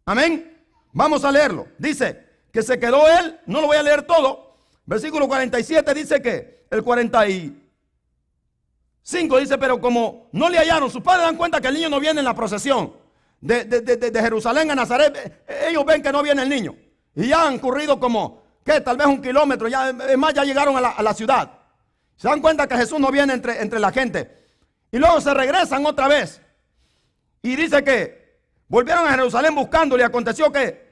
Amén. Vamos a leerlo. Dice que se quedó él, no lo voy a leer todo. Versículo 47 dice que el 45 dice, pero como no le hallaron, sus padres dan cuenta que el niño no viene en la procesión de Jerusalén a Nazaret. Ellos ven que no viene el niño. Y ya han corrido como, ¿qué? Tal vez 1 kilómetro. Ya, es más, ya llegaron a la ciudad. Se dan cuenta que Jesús no viene entre la gente. Y luego se regresan otra vez. Y dice que volvieron a Jerusalén buscándole. Y aconteció que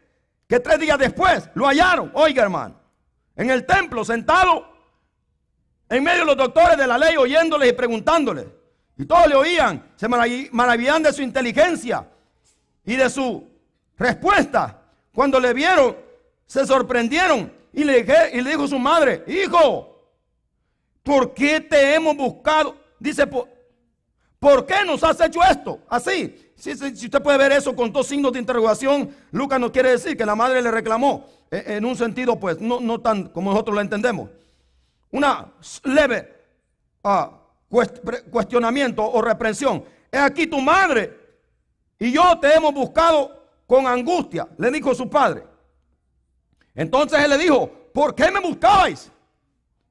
3 días después lo hallaron. Oiga, hermano, en el templo, sentado en medio de los doctores de la ley, oyéndoles y preguntándoles. Y todos le oían, se maravillaban de su inteligencia y de su respuesta. Cuando le vieron, se sorprendieron y le dijo su madre: hijo, ¿por qué te hemos buscado? Dice, ¿por qué nos has hecho esto? Así. Si usted puede ver eso con 2 signos de interrogación, Lucas nos quiere decir que la madre le reclamó en un sentido pues no tan como nosotros lo entendemos. Una leve cuestionamiento o reprensión. He aquí tu madre y yo te hemos buscado con angustia, le dijo su padre. Entonces él le dijo: ¿por qué me buscabais?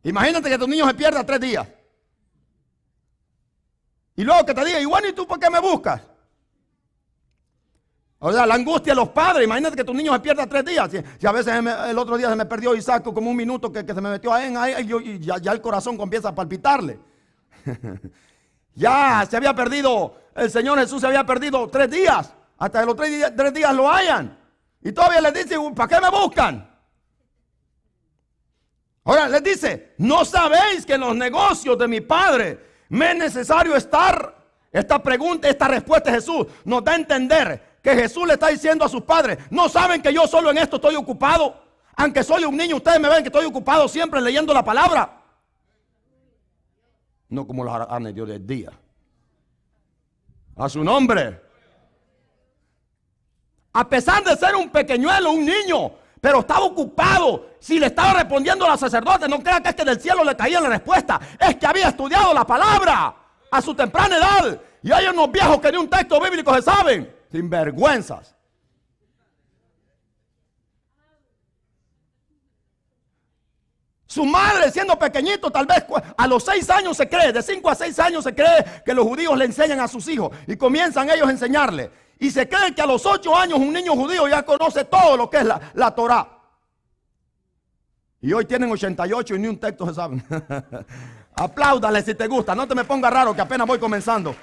Imagínate que tu niño se pierda 3 días. Y luego que te diga: y bueno, ¿y tú por qué me buscas? O sea, la angustia de los padres. Imagínate que tu niño se pierda 3 días. Si a veces el otro día se me perdió Isaac como un minuto que se me metió ahí, y ya el corazón comienza a palpitarle. Ya se había perdido, el Señor Jesús se había perdido 3 días. Hasta que los 3 días lo hayan. Y todavía les dice, ¿para qué me buscan? Ahora les dice, ¿no sabéis que en los negocios de mi Padre me es necesario estar? Esta pregunta, esta respuesta de Jesús nos da a entender que Jesús le está diciendo a sus padres, ¿no saben que yo solo en esto estoy ocupado? Aunque soy un niño, ustedes me ven que estoy ocupado siempre leyendo la palabra. No como los haraganes de hoy del día. A su nombre. A pesar de ser un pequeñuelo, un niño, pero estaba ocupado. Si le estaba respondiendo a los sacerdotes, no crean que es que del cielo le caía la respuesta. Es que había estudiado la palabra a su temprana edad. Y hay unos viejos que ni un texto bíblico se saben. Sin vergüenzas. Su madre, siendo pequeñito, tal vez a los 6 años se cree, de 5 a 6 años se cree que los judíos le enseñan a sus hijos. Y comienzan ellos a enseñarle. Y se cree que a los 8 años un niño judío ya conoce todo lo que es la Torá. Y hoy tienen 88 y ni un texto se saben. Apláudale si te gusta, no te me pongas raro que apenas voy comenzando.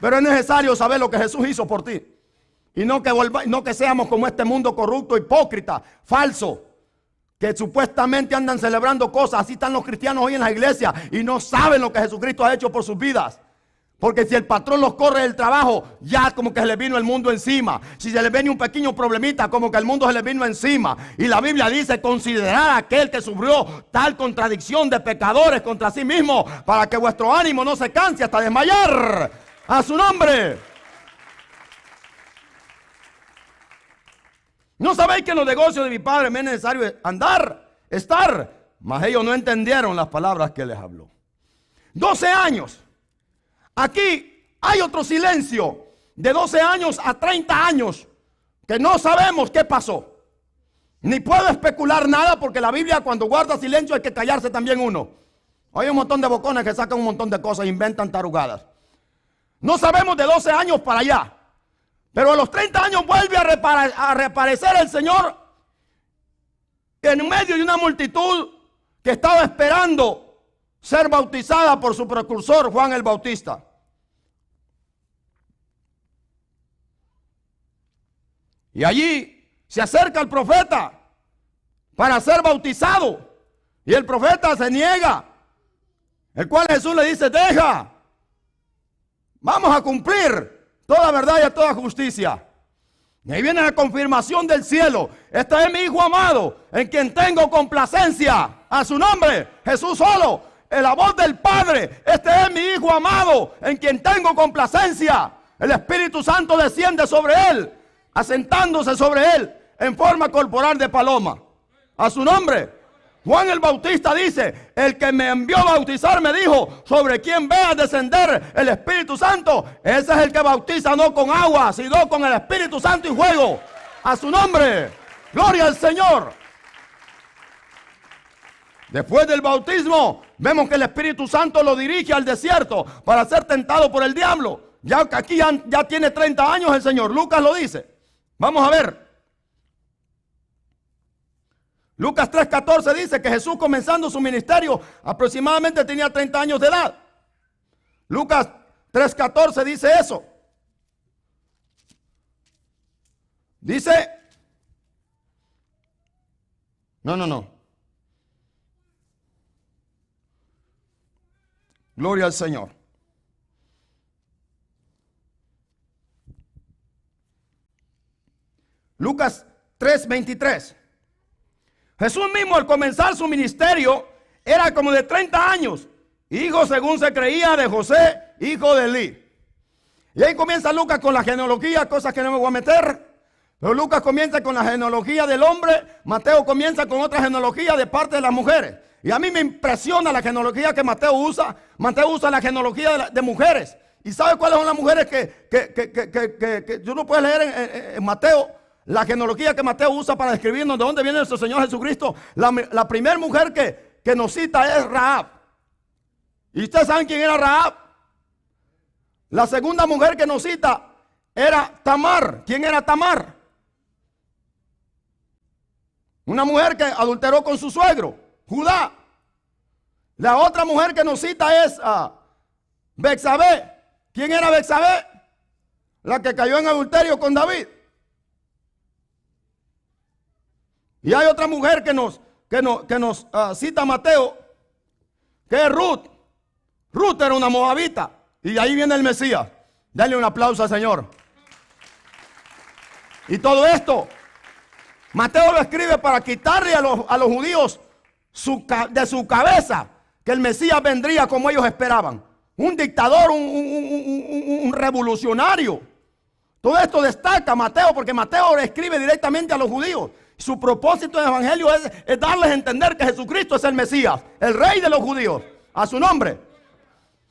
Pero es necesario saber lo que Jesús hizo por ti. Y no que seamos como este mundo corrupto, hipócrita, falso, que supuestamente andan celebrando cosas. Así están los cristianos hoy en la iglesia y no saben lo que Jesucristo ha hecho por sus vidas. Porque si el patrón los corre del trabajo, ya como que se les vino el mundo encima. Si se les viene un pequeño problemita, como que el mundo se les vino encima. Y la Biblia dice, considerad a aquel que sufrió tal contradicción de pecadores contra sí mismo, para que vuestro ánimo no se canse hasta desmayar. A su nombre. ¿No sabéis que en los negocios de mi Padre me es necesario estar? Mas ellos no entendieron las palabras que les habló. 12 años. Aquí hay otro silencio de 12 años a 30 años que no sabemos qué pasó. Ni puedo especular nada porque la Biblia cuando guarda silencio hay que callarse también uno. Hay un montón de bocones que sacan un montón de cosas e inventan tarugadas. No sabemos de 12 años para allá. Pero a los 30 años vuelve a reaparecer el Señor en medio de una multitud que estaba esperando ser bautizada por su precursor Juan el Bautista. Y allí se acerca el profeta para ser bautizado. Y el profeta se niega. El cual Jesús le dice, deja. Vamos a cumplir toda verdad y toda justicia. Y ahí viene la confirmación del cielo. Este es mi Hijo amado, en quien tengo complacencia. A su nombre, Jesús solo. En la voz del Padre. Este es mi Hijo amado, en quien tengo complacencia. El Espíritu Santo desciende sobre él, asentándose sobre él en forma corporal de paloma. A su nombre. Juan el Bautista dice, el que me envió a bautizar me dijo, sobre quien vea descender el Espíritu Santo, ese es el que bautiza no con agua, sino con el Espíritu Santo y fuego. A su nombre, gloria al Señor. Después del bautismo, vemos que el Espíritu Santo lo dirige al desierto para ser tentado por el diablo. Ya aquí ya tiene 30 años el Señor, Lucas lo dice. Vamos a ver. Lucas 3:14 dice que Jesús comenzando su ministerio aproximadamente tenía 30 años de edad. Lucas 3:14 dice eso. Dice, no. Gloria al Señor. Lucas 3:23. Jesús mismo al comenzar su ministerio era como de 30 años, hijo según se creía de José, hijo de Elí. Y ahí comienza Lucas con la genealogía, cosas que no me voy a meter. Pero Lucas comienza con la genealogía del hombre, Mateo comienza con otra genealogía de parte de las mujeres. Y a mí me impresiona la genealogía que Mateo usa. Mateo usa la genealogía de mujeres. ¿Y sabe cuáles son las mujeres que tú no puedes leer en Mateo? La genealogía que Mateo usa para describirnos de dónde viene nuestro Señor Jesucristo. La primera mujer que nos cita es Rahab. ¿Y ustedes saben quién era Rahab? La segunda mujer que nos cita era Tamar. ¿Quién era Tamar? Una mujer que adulteró con su suegro, Judá. La otra mujer que nos cita es Betsabé. ¿Quién era Betsabé? La que cayó en adulterio con David. Y hay otra mujer que nos cita Mateo, que es Ruth. Ruth era una moabita. Y de ahí viene el Mesías. Dale un aplauso al Señor. Y todo esto, Mateo lo escribe para quitarle a los judíos de su cabeza que el Mesías vendría como ellos esperaban. Un dictador, un revolucionario. Todo esto destaca Mateo, porque Mateo le escribe directamente a los judíos. Su propósito del evangelio es darles a entender que Jesucristo es el Mesías, el rey de los judíos, a su nombre.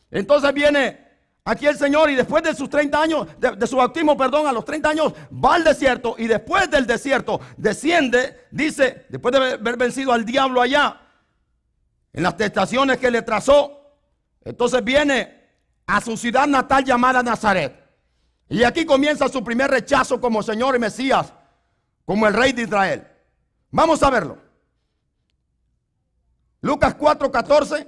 Entonces viene aquí el Señor y después de sus 30 años, de su bautismo, perdón, a los 30 años va al desierto y después del desierto desciende, dice, después de haber vencido al diablo allá, en las tentaciones que le trazó, entonces viene a su ciudad natal llamada Nazaret. Y aquí comienza su primer rechazo como Señor y Mesías, como el rey de Israel. Vamos a verlo. Lucas 4:14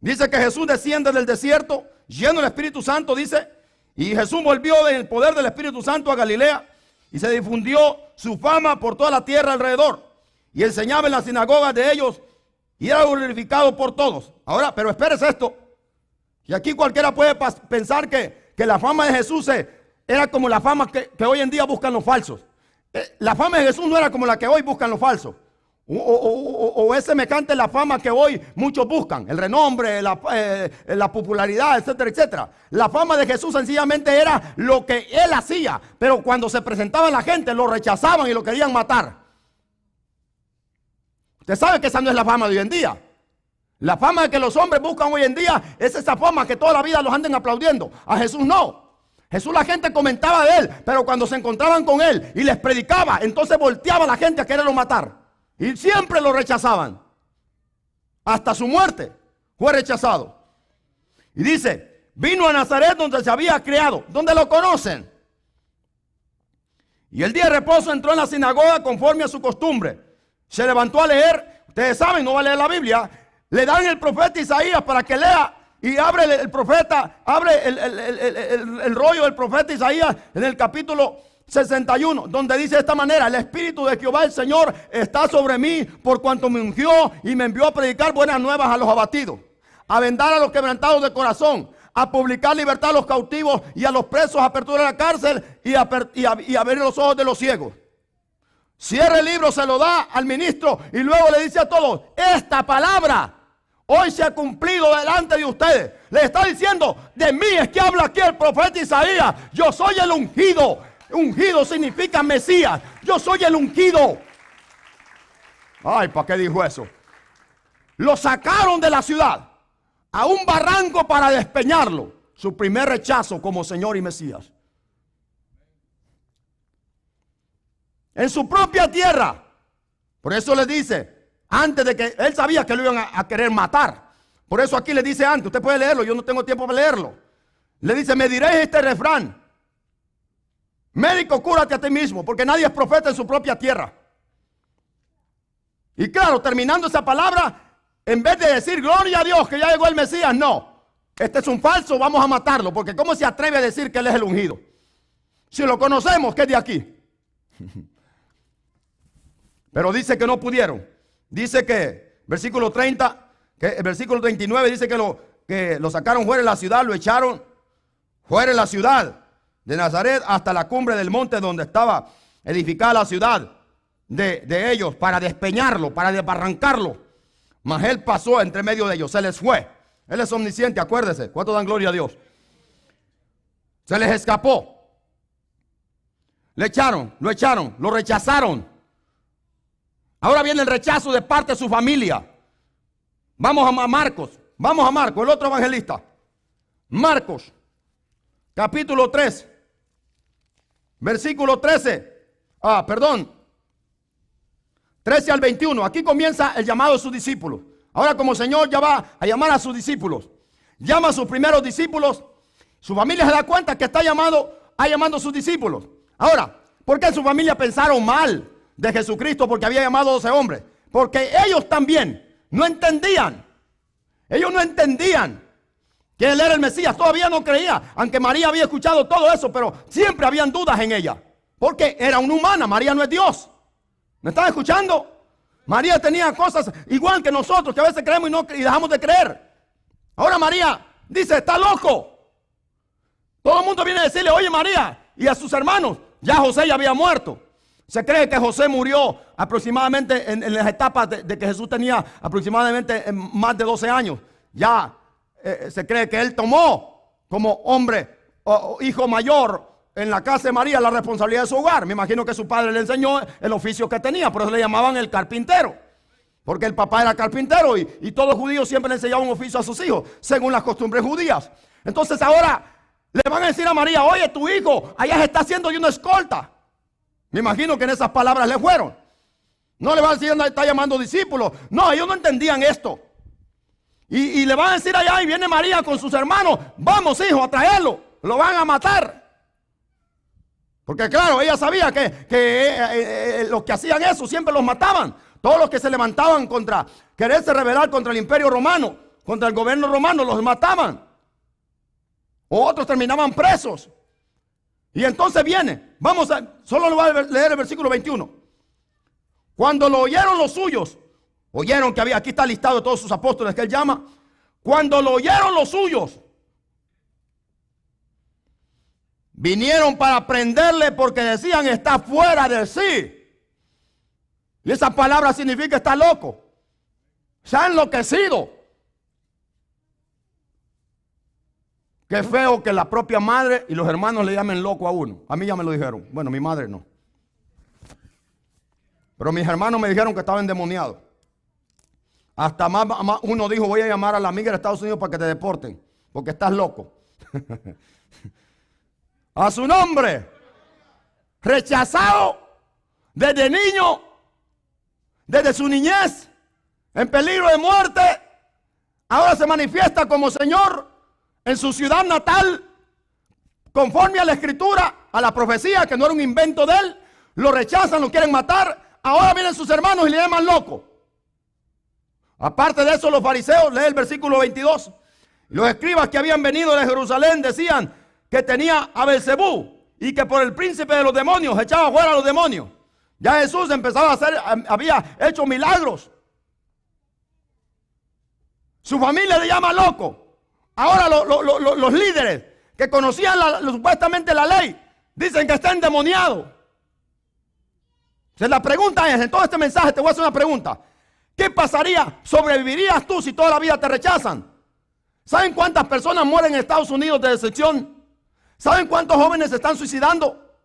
dice que Jesús desciende del desierto lleno del Espíritu Santo, dice, y Jesús volvió en el poder del Espíritu Santo a Galilea y se difundió su fama por toda la tierra alrededor y enseñaba en las sinagogas de ellos y era glorificado por todos. Ahora, pero espérese esto, y aquí cualquiera puede pensar que la fama de Jesús era como la fama que hoy en día buscan los falsos. La fama de Jesús no era como la que hoy buscan los falsos. O es semejante la fama que hoy muchos buscan, el renombre, la popularidad, etcétera, etcétera. La fama de Jesús sencillamente era lo que él hacía, pero cuando se presentaba la gente lo rechazaban y lo querían matar. Usted sabe que esa no es la fama de hoy en día. La fama que los hombres buscan hoy en día es esa fama que toda la vida los anden aplaudiendo. A Jesús no. Jesús la gente comentaba de él, pero cuando se encontraban con él y les predicaba, entonces volteaba la gente a quererlo matar. Y siempre lo rechazaban. Hasta su muerte fue rechazado. Y dice, vino a Nazaret donde se había criado, donde lo conocen. Y el día de reposo entró en la sinagoga conforme a su costumbre. Se levantó a leer. Ustedes saben, no va a leer la Biblia. Le dan el profeta Isaías para que lea. Y abre el profeta, abre el rollo del profeta Isaías en el capítulo 61, donde dice de esta manera: el Espíritu de Jehová el Señor está sobre mí, por cuanto me ungió y me envió a predicar buenas nuevas a los abatidos, a vendar a los quebrantados de corazón, a publicar libertad a los cautivos y a los presos, a apertura de la cárcel y a abrir los ojos de los ciegos. Cierra el libro, se lo da al ministro y luego le dice a todos: esta palabra hoy se ha cumplido delante de ustedes. Le está diciendo: de mí es que habla aquí el profeta Isaías. Yo soy el ungido. Ungido significa Mesías. Yo soy el ungido. Ay, ¿para qué dijo eso? Lo sacaron de la ciudad a un barranco para despeñarlo. Su primer rechazo como Señor y Mesías. En su propia tierra. Por eso les dice, antes de que él sabía que lo iban a querer matar. Por eso aquí le dice antes, usted puede leerlo, yo no tengo tiempo para leerlo. Le dice: me diréis este refrán: médico, cúrate a ti mismo, porque nadie es profeta en su propia tierra. Y claro, terminando esa palabra, en vez de decir gloria a Dios que ya llegó el Mesías, no, este es un falso, vamos a matarlo, porque ¿cómo se atreve a decir que él es el ungido? Si lo conocemos, que es de aquí. Pero dice que no pudieron. Dice que, versículo 30, que el versículo 39 dice que lo sacaron fuera de la ciudad, lo echaron fuera de la ciudad de Nazaret hasta la cumbre del monte donde estaba edificada la ciudad de ellos, para despeñarlo, para desbarrancarlo. Mas él pasó entre medio de ellos, se les fue. Él es omnisciente, acuérdese. ¿Cuánto dan gloria a Dios? Se les escapó. Le echaron, lo rechazaron. Ahora viene el rechazo de parte de su familia. Vamos a Marcos, el otro evangelista. Marcos, capítulo 3, versículo 13. 13 al 21. Aquí comienza el llamado de sus discípulos. Ahora, como el Señor ya va a llamar a sus discípulos, llama a sus primeros discípulos Su familia se da cuenta que está llamando a sus discípulos. Ahora, ¿por qué su familia pensaron mal de Jesucristo? Porque había llamado a 12 hombres. Porque ellos también no entendían. Ellos no entendían que Él era el Mesías. Todavía no creía. Aunque María había escuchado todo eso, pero siempre habían dudas en ella. Porque era una humana. María no es Dios. ¿Me están escuchando? María tenía cosas igual que nosotros, que a veces creemos y dejamos de creer. Ahora María dice, está loco. Todo el mundo viene a decirle, oye María, y a sus hermanos, ya José ya había muerto. Se cree que José murió aproximadamente en las etapas de que Jesús tenía aproximadamente más de 12 años. Ya se cree que él tomó como hombre o hijo mayor en la casa de María la responsabilidad de su hogar. Me imagino que su padre le enseñó el oficio que tenía, por eso le llamaban el carpintero. Porque el papá era carpintero y todo judío siempre le enseñaba un oficio a sus hijos, según las costumbres judías. Entonces ahora le van a decir a María, oye, tu hijo allá se está haciendo una escolta. Me imagino que en esas palabras le fueron. No le van a decir, está llamando discípulos. No, ellos no entendían esto. Y le van a decir allá, y viene María con sus hermanos, vamos hijo, a traerlo, lo van a matar. Porque claro, ella sabía que los que hacían eso siempre los mataban. Todos los que se levantaban contra, quererse rebelar contra el imperio romano, contra el gobierno romano, los mataban. O otros terminaban presos. Y entonces viene, solo le voy a leer el versículo 21. Cuando lo oyeron los suyos, oyeron que había, aquí está listado de todos sus apóstoles que él llama. Cuando lo oyeron los suyos, vinieron para prenderle porque decían, está fuera de sí. Y esa palabra significa está loco. Se ha enloquecido. Qué feo que la propia madre y los hermanos le llamen loco a uno. A mí ya me lo dijeron. Bueno, mi madre no. Pero mis hermanos me dijeron que estaba endemoniado. Hasta más uno dijo, voy a llamar a la amiga de Estados Unidos para que te deporten, porque estás loco. A su nombre. Rechazado desde niño, desde su niñez, en peligro de muerte. Ahora se manifiesta como Señor en su ciudad natal, conforme a la escritura, a la profecía, que no era un invento de él. Lo rechazan, lo quieren matar. Ahora vienen sus hermanos y le llaman loco. Aparte de eso, los fariseos, lee el versículo 22. Los escribas que habían venido de Jerusalén decían que tenía a Belcebú y que por el príncipe de los demonios echaba fuera a los demonios. Ya Jesús empezaba había hecho milagros. Su familia le llama loco. Ahora los líderes que conocían supuestamente la ley dicen que está endemoniado. La pregunta es, en todo este mensaje te voy a hacer una pregunta. ¿Qué pasaría? ¿Sobrevivirías tú si toda la vida te rechazan? ¿Saben cuántas personas mueren en Estados Unidos de decepción? ¿Saben cuántos jóvenes se están suicidando?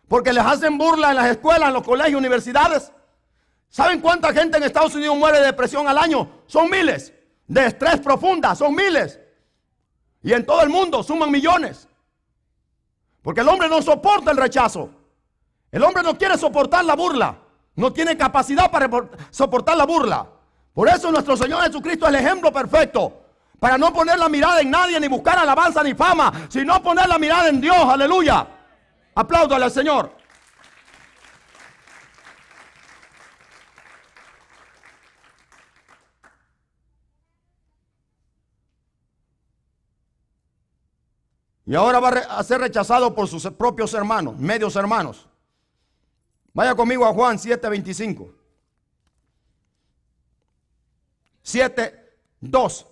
Porque les hacen burla en las escuelas, en los colegios, universidades. ¿Saben cuánta gente en Estados Unidos muere de depresión al año? Son miles. De estrés profunda, son miles. Y en todo el mundo suman millones. Porque el hombre no soporta el rechazo. El hombre no quiere soportar la burla. No tiene capacidad para soportar la burla. Por eso nuestro Señor Jesucristo es el ejemplo perfecto. Para no poner la mirada en nadie, ni buscar alabanza ni fama, sino poner la mirada en Dios. Aleluya. Apláudale al Señor. Y ahora va a ser rechazado por sus propios hermanos, medios hermanos. Vaya conmigo a Juan 7:25. 7:2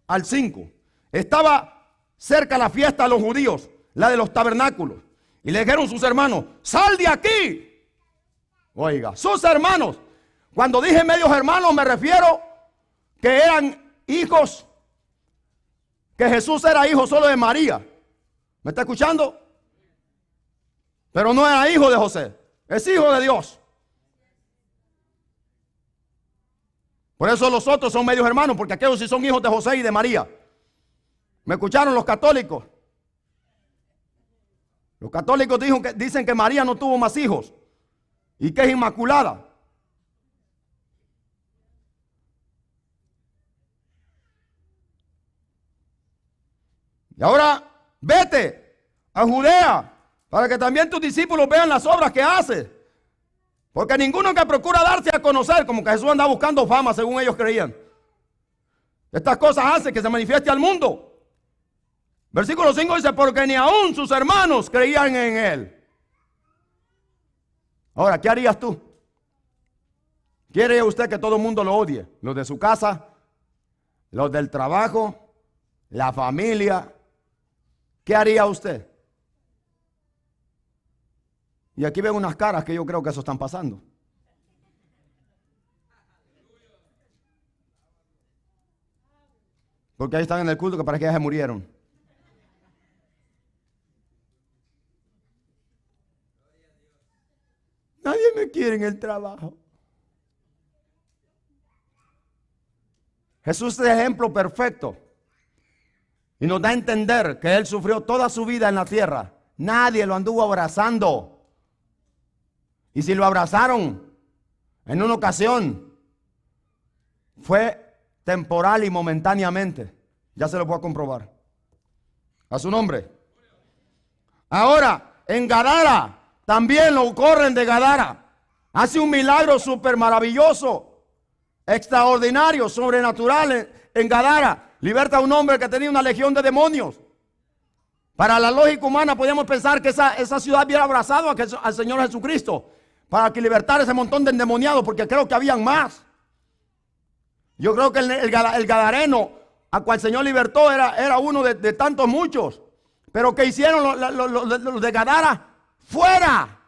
al 5. Estaba cerca la fiesta de los judíos, la de los tabernáculos. Y le dijeron sus hermanos, sal de aquí. Oiga, sus hermanos. Cuando dije medios hermanos me refiero que eran hijos, que Jesús era hijo solo de María. ¿Me está escuchando? Pero no era hijo de José, es hijo de Dios. Por eso los otros son medios hermanos, porque aquellos sí son hijos de José y de María. ¿Me escucharon los católicos? Los católicos dicen que María no tuvo más hijos y que es inmaculada. Y ahora vete a Judea para que también tus discípulos vean las obras que haces. Porque ninguno que procura darse a conocer, como que Jesús andaba buscando fama según ellos creían. Estas cosas hacen que se manifieste al mundo. Versículo 5 dice, porque ni aún sus hermanos creían en él. Ahora, ¿qué harías tú? ¿Quiere usted que todo el mundo lo odie? Los de su casa, los del trabajo, la familia. ¿Qué haría usted? Y aquí ven unas caras que yo creo que eso están pasando. Porque ahí están en el culto que parece que ya se murieron. Nadie me quiere en el trabajo. Jesús es el ejemplo perfecto. Y nos da a entender que Él sufrió toda su vida en la tierra. Nadie lo anduvo abrazando. Y si lo abrazaron en una ocasión, fue temporal y momentáneamente. Ya se lo puedo comprobar. A su nombre. Ahora, en Gadara, también lo corren de Gadara. Hace un milagro súper maravilloso, extraordinario, sobrenatural en Gadara. Liberta a un hombre que tenía una legión de demonios. Para la lógica humana podíamos pensar que esa ciudad hubiera abrazado al Señor Jesucristo para que libertara ese montón de endemoniados, porque creo que habían más. Yo creo que el gadareno a cual el Señor libertó era uno de tantos muchos. Pero ¿qué hicieron los de Gadara? Fuera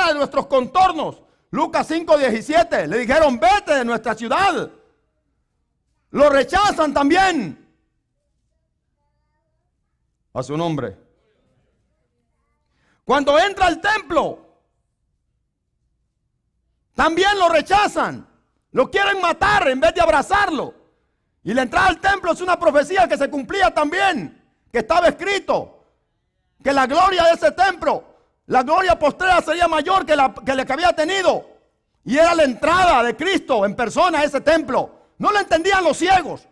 de nuestros contornos. Lucas 5:17, le dijeron, vete de nuestra ciudad. Lo rechazan también. A su nombre. Cuando entra al templo, también lo rechazan. Lo quieren matar en vez de abrazarlo. Y la entrada al templo es una profecía que se cumplía también, que estaba escrito. Que la gloria de ese templo, la gloria postrera sería mayor que la que había tenido. Y era la entrada de Cristo en persona a ese templo. No lo entendían los ciegos.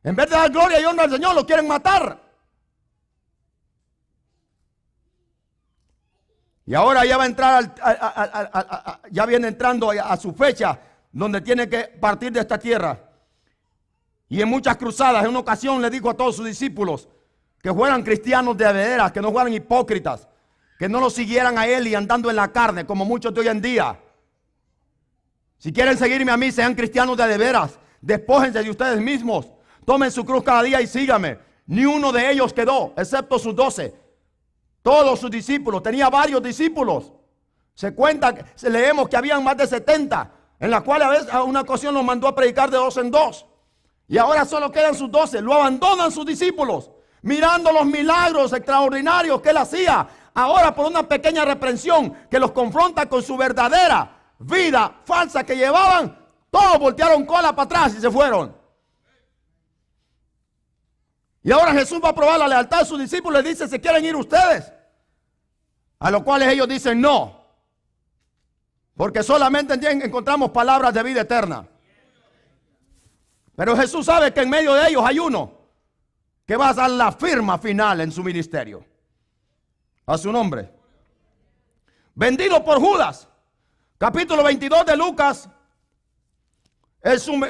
En vez de dar gloria y honra al Señor, lo quieren matar. Y ahora ya va a entrar, ya viene entrando a su fecha, donde tiene que partir de esta tierra. Y en muchas cruzadas, en una ocasión le dijo a todos sus discípulos que fueran cristianos de veras, que no fueran hipócritas, que no lo siguieran a él y andando en la carne, como muchos de hoy en día. Si quieren seguirme a mí, sean cristianos de veras, despójense de ustedes mismos, tomen su cruz cada día y síganme. Ni uno de ellos quedó, excepto sus 12. Todos sus discípulos, tenía varios discípulos. Se cuenta, leemos que habían más de 70, en la cual a una ocasión los mandó a predicar de 2 en 2. Y ahora solo quedan sus 12, lo abandonan sus discípulos, mirando los milagros extraordinarios que él hacía. Ahora por una pequeña reprensión que los confronta con su verdadera vida falsa que llevaban, todos voltearon cola para atrás y se fueron. Y ahora Jesús va a probar la lealtad de sus discípulos. Les dice, ¿se quieren ir ustedes? A lo cual ellos dicen no. Porque solamente encontramos palabras de vida eterna. Pero Jesús sabe que en medio de ellos hay uno que va a dar la firma final en su ministerio. A su nombre. Vendido por Judas. Capítulo 22 de Lucas.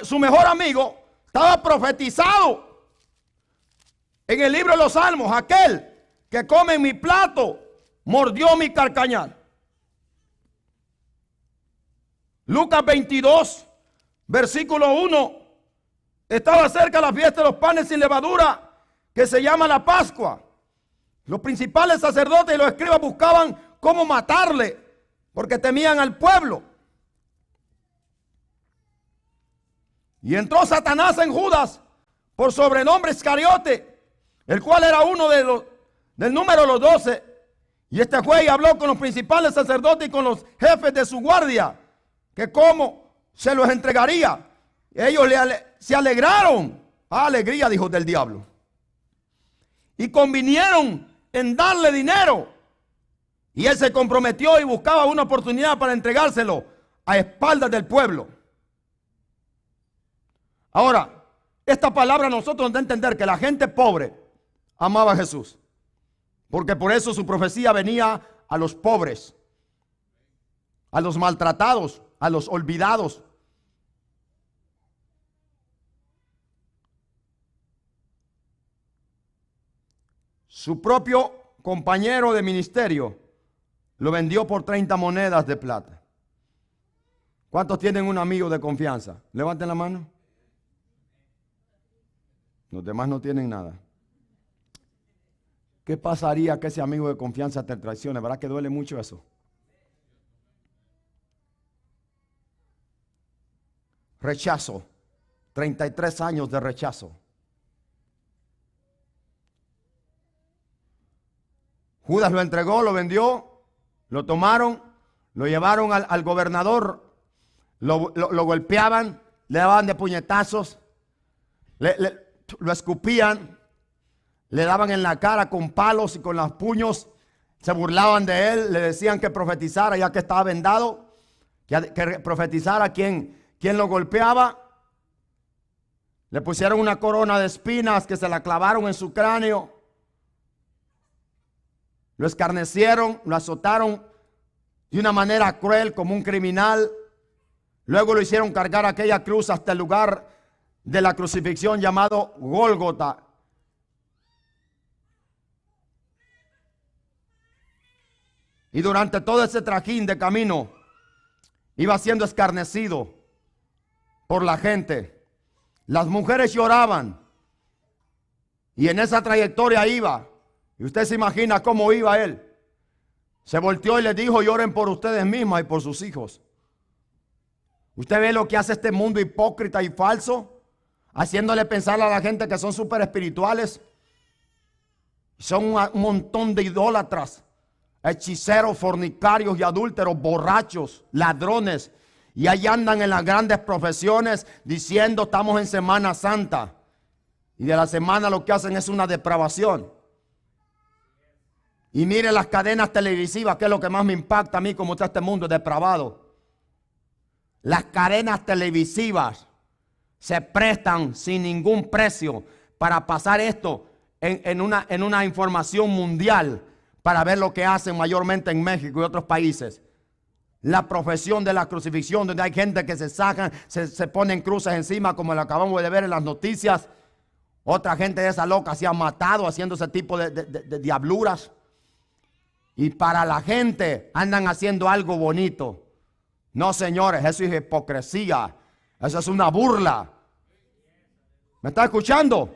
Su mejor amigo estaba profetizado en el libro de los Salmos. Aquel que come mi plato mordió mi carcañal. Lucas 22, versículo 1. Estaba cerca la fiesta de los panes sin levadura, que se llama la Pascua. Los principales sacerdotes y los escribas buscaban cómo matarle, porque temían al pueblo. Y entró Satanás en Judas, por sobrenombre Iscariote, el cual era uno del número de los 12. Y este fue y habló con los principales sacerdotes y con los jefes de su guardia, que cómo se los entregaría. Ellos se alegraron. Alegría, dijo del diablo. Y convinieron en darle dinero. Y él se comprometió y buscaba una oportunidad para entregárselo a espaldas del pueblo. Ahora, esta palabra a nosotros nos da a entender que la gente pobre, amaba a Jesús. Porque por eso su profecía venía a los pobres, a los maltratados, a los olvidados. Su propio compañero de ministerio lo vendió por 30 monedas de plata. ¿Cuántos tienen un amigo de confianza? Levanten la mano. Los demás no tienen nada. ¿Qué pasaría que ese amigo de confianza te traicione? ¿Verdad que duele mucho eso? Rechazo. 33 años de rechazo. Judas lo entregó, lo vendió, lo tomaron, lo llevaron al gobernador, lo golpeaban, le daban de puñetazos, lo escupían, le daban en la cara con palos y con los puños, se burlaban de él, le decían que profetizara ya que estaba vendado, que profetizara quien lo golpeaba. Le pusieron una corona de espinas que se la clavaron en su cráneo. Lo escarnecieron, lo azotaron de una manera cruel como un criminal. Luego lo hicieron cargar aquella cruz hasta el lugar de la crucifixión llamado Gólgota. Y durante todo ese trajín de camino iba siendo escarnecido por la gente. Las mujeres lloraban y en esa trayectoria iba. Y usted se imagina cómo iba él. Se volteó y le dijo: lloren por ustedes mismas y por sus hijos. Usted ve lo que hace este mundo hipócrita y falso, haciéndole pensar a la gente que son súper espirituales. Son un montón de idólatras, hechiceros, fornicarios y adúlteros, borrachos, ladrones. Y ahí andan en las grandes profesiones diciendo: estamos en Semana Santa. Y de la semana lo que hacen es una depravación. Y mire las cadenas televisivas, que es lo que más me impacta a mí, como está este mundo depravado. Las cadenas televisivas se prestan sin ningún precio para pasar esto en una información mundial, para ver lo que hacen mayormente en México y otros países. La profesión de la crucifixión, donde hay gente que se sacan, se ponen cruces encima, como lo acabamos de ver en las noticias. Otra gente de esa loca se ha matado haciendo ese tipo de diabluras. Y para la gente andan haciendo algo bonito. No, señores, eso es hipocresía. Eso es una burla. ¿Me está escuchando?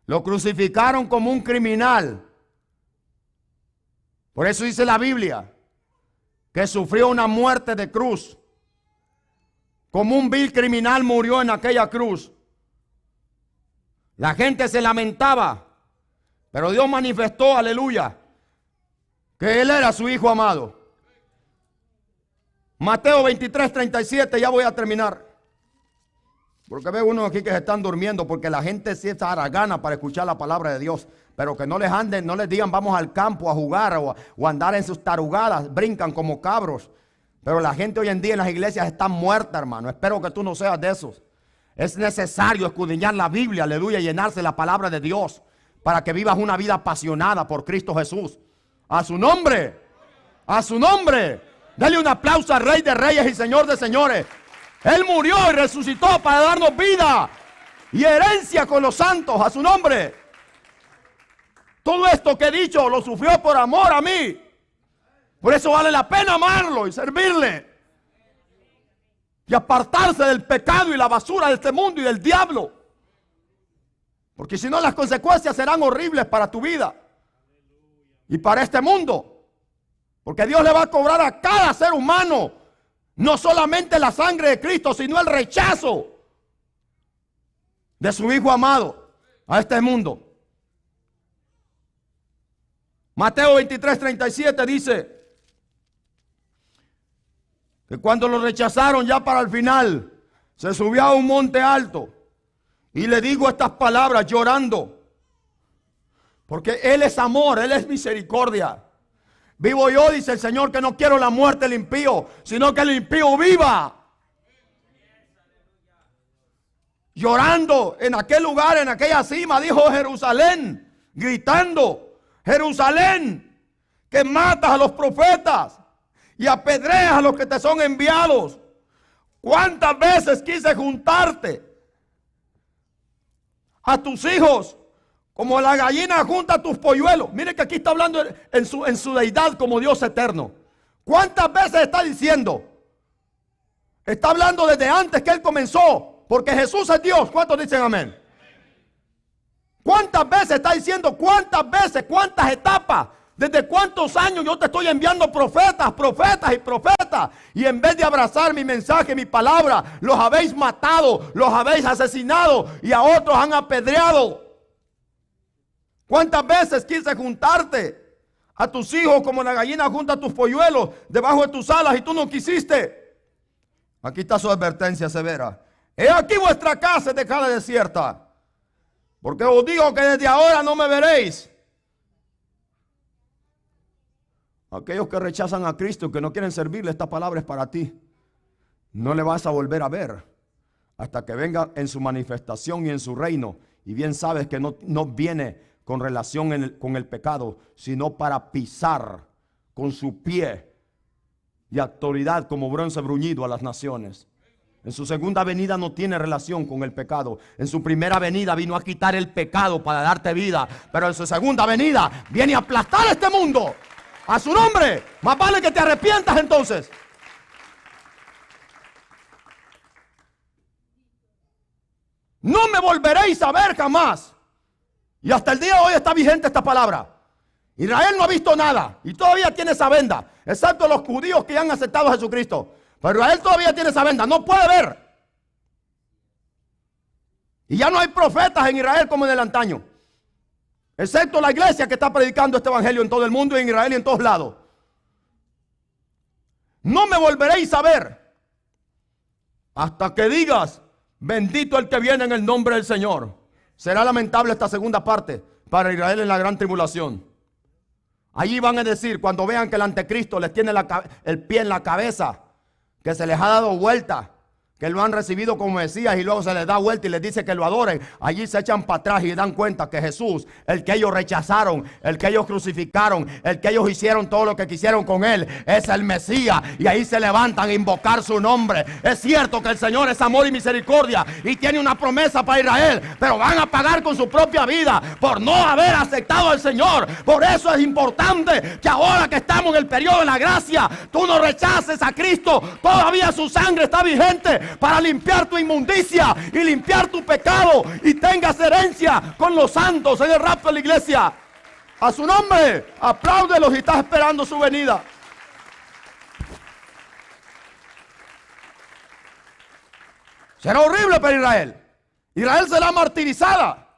Lo crucificaron como un criminal. Por eso dice la Biblia que sufrió una muerte de cruz. Como un vil criminal murió en aquella cruz. La gente se lamentaba, pero Dios manifestó, aleluya, que Él era su Hijo amado. Mateo 23:37, ya voy a terminar. Porque veo unos aquí que se están durmiendo, porque la gente sí está haragana para escuchar la palabra de Dios. Pero que no les anden, no les digan vamos al campo a jugar o andar en sus tarugadas, brincan como cabros. Pero la gente hoy en día en las iglesias está muerta, hermano. Espero que tú no seas de esos. Es necesario escudriñar la Biblia, aleluya, y llenarse de la palabra de Dios para que vivas una vida apasionada por Cristo Jesús. A su nombre, a su nombre. Dale un aplauso al Rey de Reyes y Señor de Señores. Él murió y resucitó para darnos vida y herencia con los santos, a su nombre. Todo esto que he dicho lo sufrió por amor a mí. Por eso vale la pena amarlo y servirle. Y apartarse del pecado y la basura de este mundo y del diablo. Porque si no, las consecuencias serán horribles para tu vida y para este mundo. Porque Dios le va a cobrar a cada ser humano no solamente la sangre de Cristo, sino el rechazo de su Hijo amado a este mundo. Mateo 23:37 dice que cuando lo rechazaron ya para el final, se subió a un monte alto y le digo estas palabras llorando, porque Él es amor, Él es misericordia. Vivo yo, dice el Señor, que no quiero la muerte del impío, sino que el impío viva. llorando en aquel lugar, en aquella cima, dijo Jerusalén, gritando: Jerusalén, que matas a los profetas y apedreas a los que te son enviados. ¿Cuántas veces quise juntarte a tus hijos como la gallina junta a tus polluelos? Mire que aquí está hablando en su deidad como Dios eterno. ¿Cuántas veces está diciendo? Está hablando desde antes que Él comenzó, porque Jesús es Dios. ¿Cuántos dicen amén? ¿Cuántas veces está diciendo? ¿Cuántas veces? ¿Cuántas etapas? ¿Desde cuántos años yo te estoy enviando profetas, profetas y profetas? Y en vez de abrazar mi mensaje, mi palabra, los habéis matado, los habéis asesinado y a otros han apedreado. ¿Cuántas veces quise juntarte a tus hijos como la gallina junta a tus polluelos debajo de tus alas y tú no quisiste? Aquí está su advertencia severa. He aquí vuestra casa es dejada desierta, porque os digo que desde ahora no me veréis. Aquellos que rechazan a Cristo y que no quieren servirle, esta palabra es para ti. No le vas a volver a ver hasta que venga en su manifestación y en su reino. Y bien sabes que no viene con relación con el pecado, sino para pisar con su pie y autoridad como bronce bruñido a las naciones. En su segunda venida no tiene relación con el pecado. En su primera venida vino a quitar el pecado para darte vida. Pero en su segunda venida viene a aplastar este mundo. A su nombre. Más vale que te arrepientas entonces. No me volveréis a ver jamás. Y hasta el día de hoy está vigente esta palabra. Israel no ha visto nada y todavía tiene esa venda, excepto los judíos que ya han aceptado a Jesucristo. Pero Israel todavía tiene esa venda, no puede ver. Y ya no hay profetas en Israel como en el antaño, excepto la iglesia que está predicando este evangelio en todo el mundo, en Israel y en todos lados. No me volveréis a ver hasta que digas: bendito el que viene en el nombre del Señor. Será lamentable esta segunda parte para Israel en la gran tribulación. Allí van a decir, cuando vean que el anticristo les tiene el pie en la cabeza, que se les ha dado vuelta, que lo han recibido como Mesías y luego se les da vuelta y les dice que lo adoren, allí se echan para atrás y dan cuenta que Jesús, el que ellos rechazaron, el que ellos crucificaron, el que ellos hicieron todo lo que quisieron con él, es el Mesías. Y ahí se levantan a invocar su nombre. Es cierto que el Señor es amor y misericordia y tiene una promesa para Israel, pero van a pagar con su propia vida por no haber aceptado al Señor. Por eso es importante que ahora que estamos en el periodo de la gracia, tú no rechaces a Cristo. Todavía su sangre está vigente para limpiar tu inmundicia y limpiar tu pecado y tengas herencia con los santos en el rapto de la iglesia. A su nombre, apláudelos y estás esperando su venida. Será horrible para Israel. Israel será martirizada.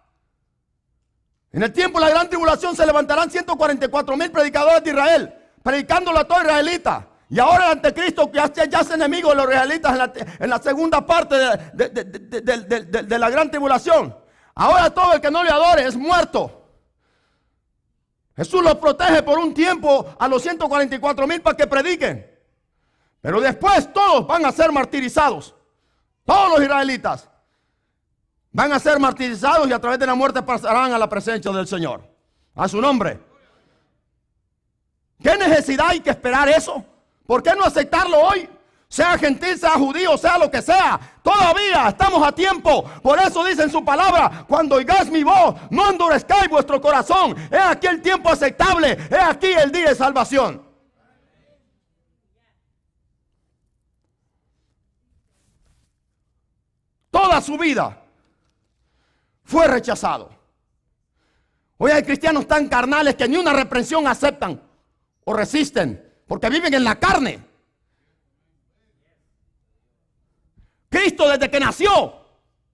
En el tiempo de la gran tribulación se levantarán 144,000 predicadores de Israel, predicándolo a todo israelita. Y ahora el anticristo ya es enemigo de los israelitas en la segunda parte de la gran tribulación. Ahora todo el que no le adore es muerto. Jesús los protege por un tiempo a los 144,000 para que prediquen. Pero después todos van a ser martirizados. Todos los israelitas van a ser martirizados y a través de la muerte pasarán a la presencia del Señor. A su nombre. ¿Qué necesidad hay que esperar eso? ¿Por qué no aceptarlo hoy? Sea gentil, sea judío, sea lo que sea. Todavía estamos a tiempo. Por eso dice en su palabra: cuando oigáis mi voz, no endurezcáis vuestro corazón. He aquí el tiempo aceptable. He aquí el día de salvación. Toda su vida fue rechazado. Hoy hay cristianos tan carnales que ni una reprensión aceptan o resisten, porque viven en la carne. Cristo desde que nació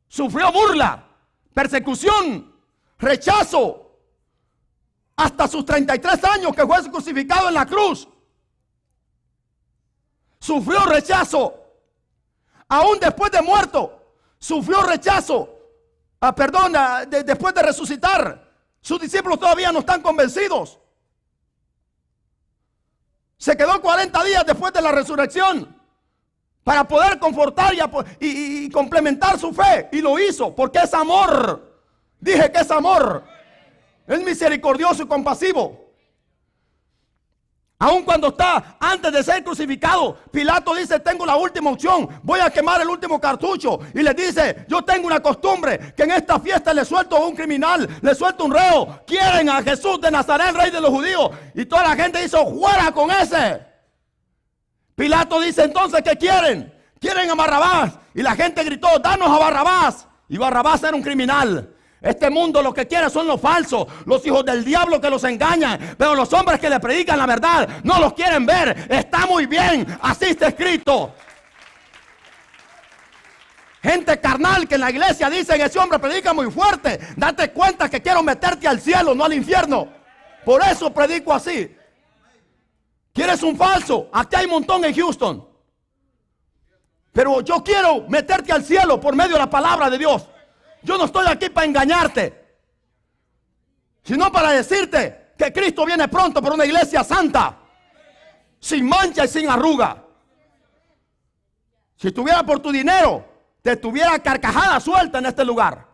sufrió burla, persecución, rechazo, hasta sus 33 años que fue crucificado en la cruz. Sufrió rechazo, aún después de muerto, sufrió rechazo. Después de resucitar, sus discípulos todavía no están convencidos. Se quedó 40 días después de la resurrección para poder confortar y complementar su fe. Y lo hizo porque es amor. Dije que es amor. Es misericordioso y compasivo. Aun cuando está antes de ser crucificado, Pilato dice: tengo la última opción, voy a quemar el último cartucho. Y le dice: yo tengo una costumbre, que en esta fiesta le suelto a un criminal, le suelto un reo. Quieren a Jesús de Nazaret, rey de los judíos. Y toda la gente dice: fuera con ese. Pilato dice: entonces, ¿qué quieren? Quieren a Barrabás. Y la gente gritó: danos a Barrabás. Y Barrabás era un criminal. Este mundo lo que quiere son los falsos, los hijos del diablo que los engañan. Pero los hombres que le predican la verdad no los quieren ver. Está muy bien, así está escrito. Gente carnal que en la iglesia dicen: ese hombre predica muy fuerte. Date cuenta que quiero meterte al cielo, no al infierno. Por eso predico así. ¿Quieres un falso? Aquí hay un montón en Houston. Pero yo quiero meterte al cielo por medio de la palabra de Dios. Yo no estoy aquí para engañarte, sino para decirte que Cristo viene pronto por una iglesia santa, sin mancha y sin arruga. Si estuviera por tu dinero, te estuviera carcajada suelta en este lugar.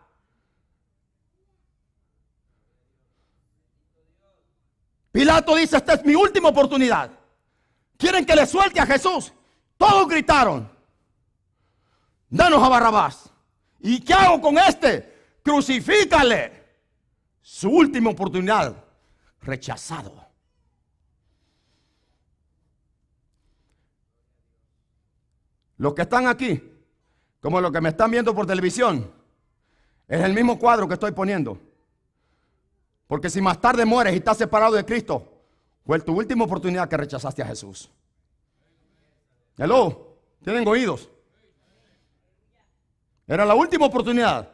Pilato dice: esta es mi última oportunidad. Quieren que le suelte a Jesús. Todos gritaron: danos a Barrabás. ¿Y qué hago con este? Crucifícale. Su última oportunidad, rechazado. Los que están aquí, como los que me están viendo por televisión, es el mismo cuadro que estoy poniendo. Porque si más tarde mueres y estás separado de Cristo, fue tu última oportunidad que rechazaste a Jesús. Hello, ¿tienen oídos? Era la última oportunidad.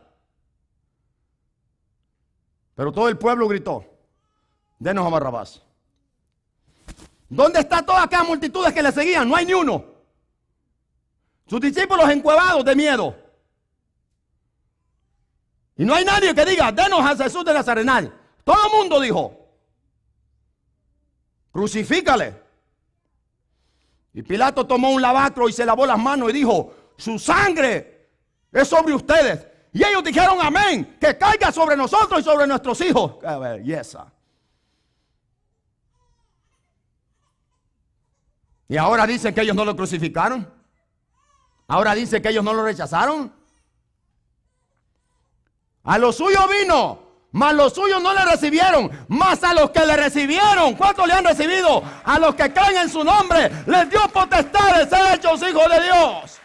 Pero todo el pueblo gritó: denos a Barrabás. ¿Dónde está todas aquellas multitudes que le seguían? No hay ni uno. Sus discípulos encuevados de miedo. Y no hay nadie que diga: denos a Jesús de Nazaret. Todo el mundo dijo: crucifícale. Y Pilato tomó un lavacro y se lavó las manos y dijo: su sangre es sobre ustedes. Y ellos dijeron: amén, que caiga sobre nosotros y sobre nuestros hijos. ¡Qué belleza! Y ahora dicen que ellos no lo crucificaron. Ahora dicen que ellos no lo rechazaron. A los suyos vino, mas los suyos no le recibieron. Mas a los que le recibieron, ¿cuántos le han recibido? A los que creen en su nombre, les dio potestad de ser hechos hijos de Dios.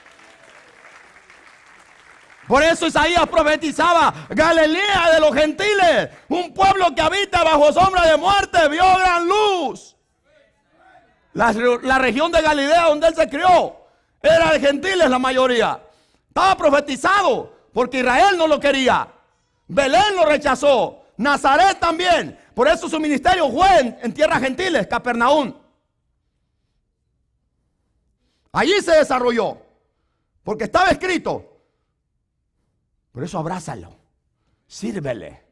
Por eso Isaías profetizaba: Galilea de los gentiles, un pueblo que habita bajo sombra de muerte, vio gran luz. La región de Galilea donde él se crió era de gentiles la mayoría. Estaba profetizado porque Israel no lo quería. Belén lo rechazó, Nazaret también. Por eso su ministerio fue en tierras gentiles, Capernaum. Allí se desarrolló, porque estaba escrito. Por eso abrázalo, sírvele.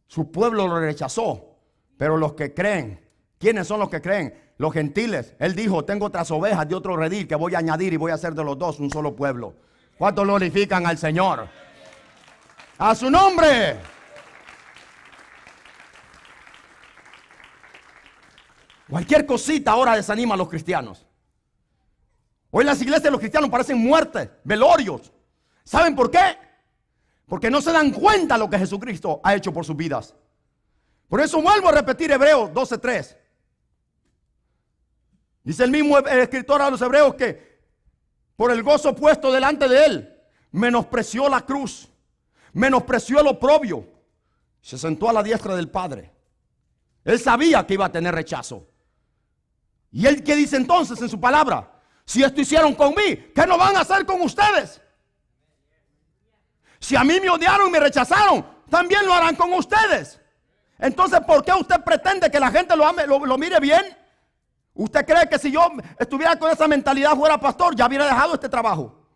Su pueblo lo rechazó, pero los que creen, ¿quiénes son los que creen? Los gentiles. Él dijo: tengo otras ovejas de otro redil que voy a añadir y voy a hacer de los dos un solo pueblo. ¿Cuántos glorifican al Señor? ¡A su nombre! Cualquier cosita ahora desanima a los cristianos. Hoy las iglesias de los cristianos parecen muertes, velorios. ¿Saben por qué? Porque no se dan cuenta de lo que Jesucristo ha hecho por sus vidas. Por eso vuelvo a repetir Hebreos 12:3. Dice el mismo escritor a los hebreos que por el gozo puesto delante de él, menospreció la cruz, menospreció el oprobio, se sentó a la diestra del Padre. Él sabía que iba a tener rechazo. ¿Y él qué dice entonces en su palabra? Si esto hicieron con mí, ¿qué no van a hacer con ustedes? Si a mí me odiaron y me rechazaron, también lo harán con ustedes. Entonces, ¿por qué usted pretende que la gente lo ame, lo mire bien? ¿Usted cree que si yo estuviera con esa mentalidad fuera pastor, ya hubiera dejado este trabajo?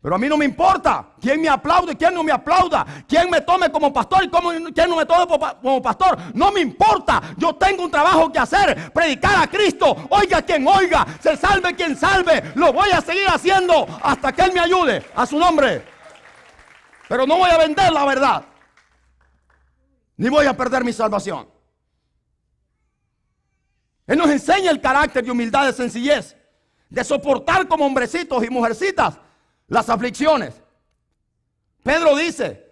Pero a mí no me importa quién me aplaude y quién no me aplauda, quién me tome como pastor y quién no me tome como pastor. No me importa. Yo tengo un trabajo que hacer, predicar a Cristo. Oiga quien oiga, se salve quien salve. Lo voy a seguir haciendo hasta que Él me ayude, a su nombre. Pero no voy a vender la verdad, ni voy a perder mi salvación. Él nos enseña el carácter de humildad, de sencillez, de soportar como hombrecitos y mujercitas las aflicciones. Pedro dice,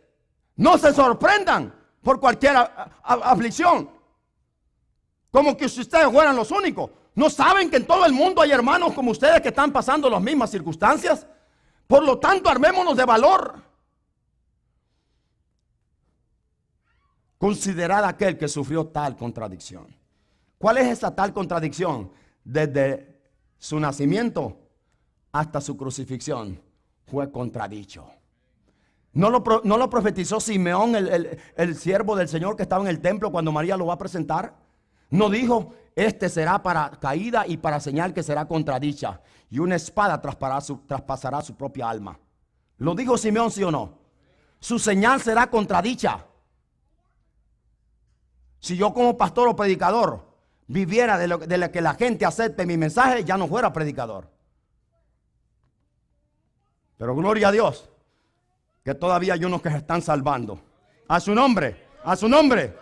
no se sorprendan por cualquier aflicción, como que si ustedes fueran los únicos. ¿No saben que en todo el mundo hay hermanos como ustedes que están pasando las mismas circunstancias? Por lo tanto, armémonos de valor. Considerad aquel que sufrió tal contradicción. ¿Cuál es esa tal contradicción? Desde su nacimiento hasta su crucifixión fue contradicho. ¿No lo profetizó Simeón, el siervo del Señor que estaba en el templo cuando María lo va a presentar? ¿No dijo, este será para caída y para señal que será contradicha, y una espada traspasará su propia alma? ¿Lo dijo Simeón, sí o no? Su señal será contradicha. Si yo como pastor o predicador viviera de lo que la gente acepte mi mensaje, ya no fuera predicador. Pero gloria a Dios, que todavía hay unos que se están salvando. A su nombre, a su nombre.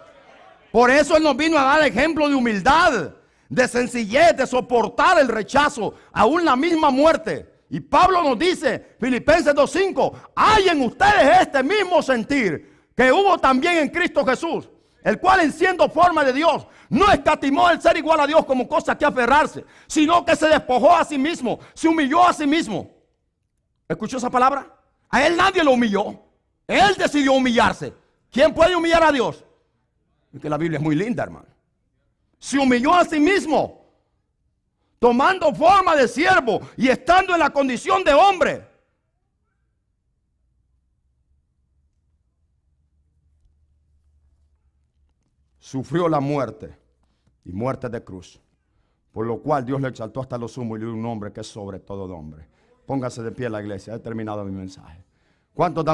Por eso Él nos vino a dar ejemplo de humildad, de sencillez, de soportar el rechazo, aún la misma muerte. Y Pablo nos dice, Filipenses 2:5, hay en ustedes este mismo sentir que hubo también en Cristo Jesús, el cual en siendo forma de Dios, no escatimó el ser igual a Dios como cosa que aferrarse, sino que se despojó a sí mismo, se humilló a sí mismo. ¿Escuchó esa palabra? A Él nadie lo humilló. Él decidió humillarse. ¿Quién puede humillar a Dios? Es que la Biblia es muy linda, hermano. Se humilló a sí mismo, tomando forma de siervo y estando en la condición de hombre. Sufrió la muerte y muerte de cruz, por lo cual Dios le exaltó hasta lo sumo y le dio un nombre que es sobre todo nombre. Póngase de pie la iglesia, he terminado mi mensaje. ¿Cuántos dan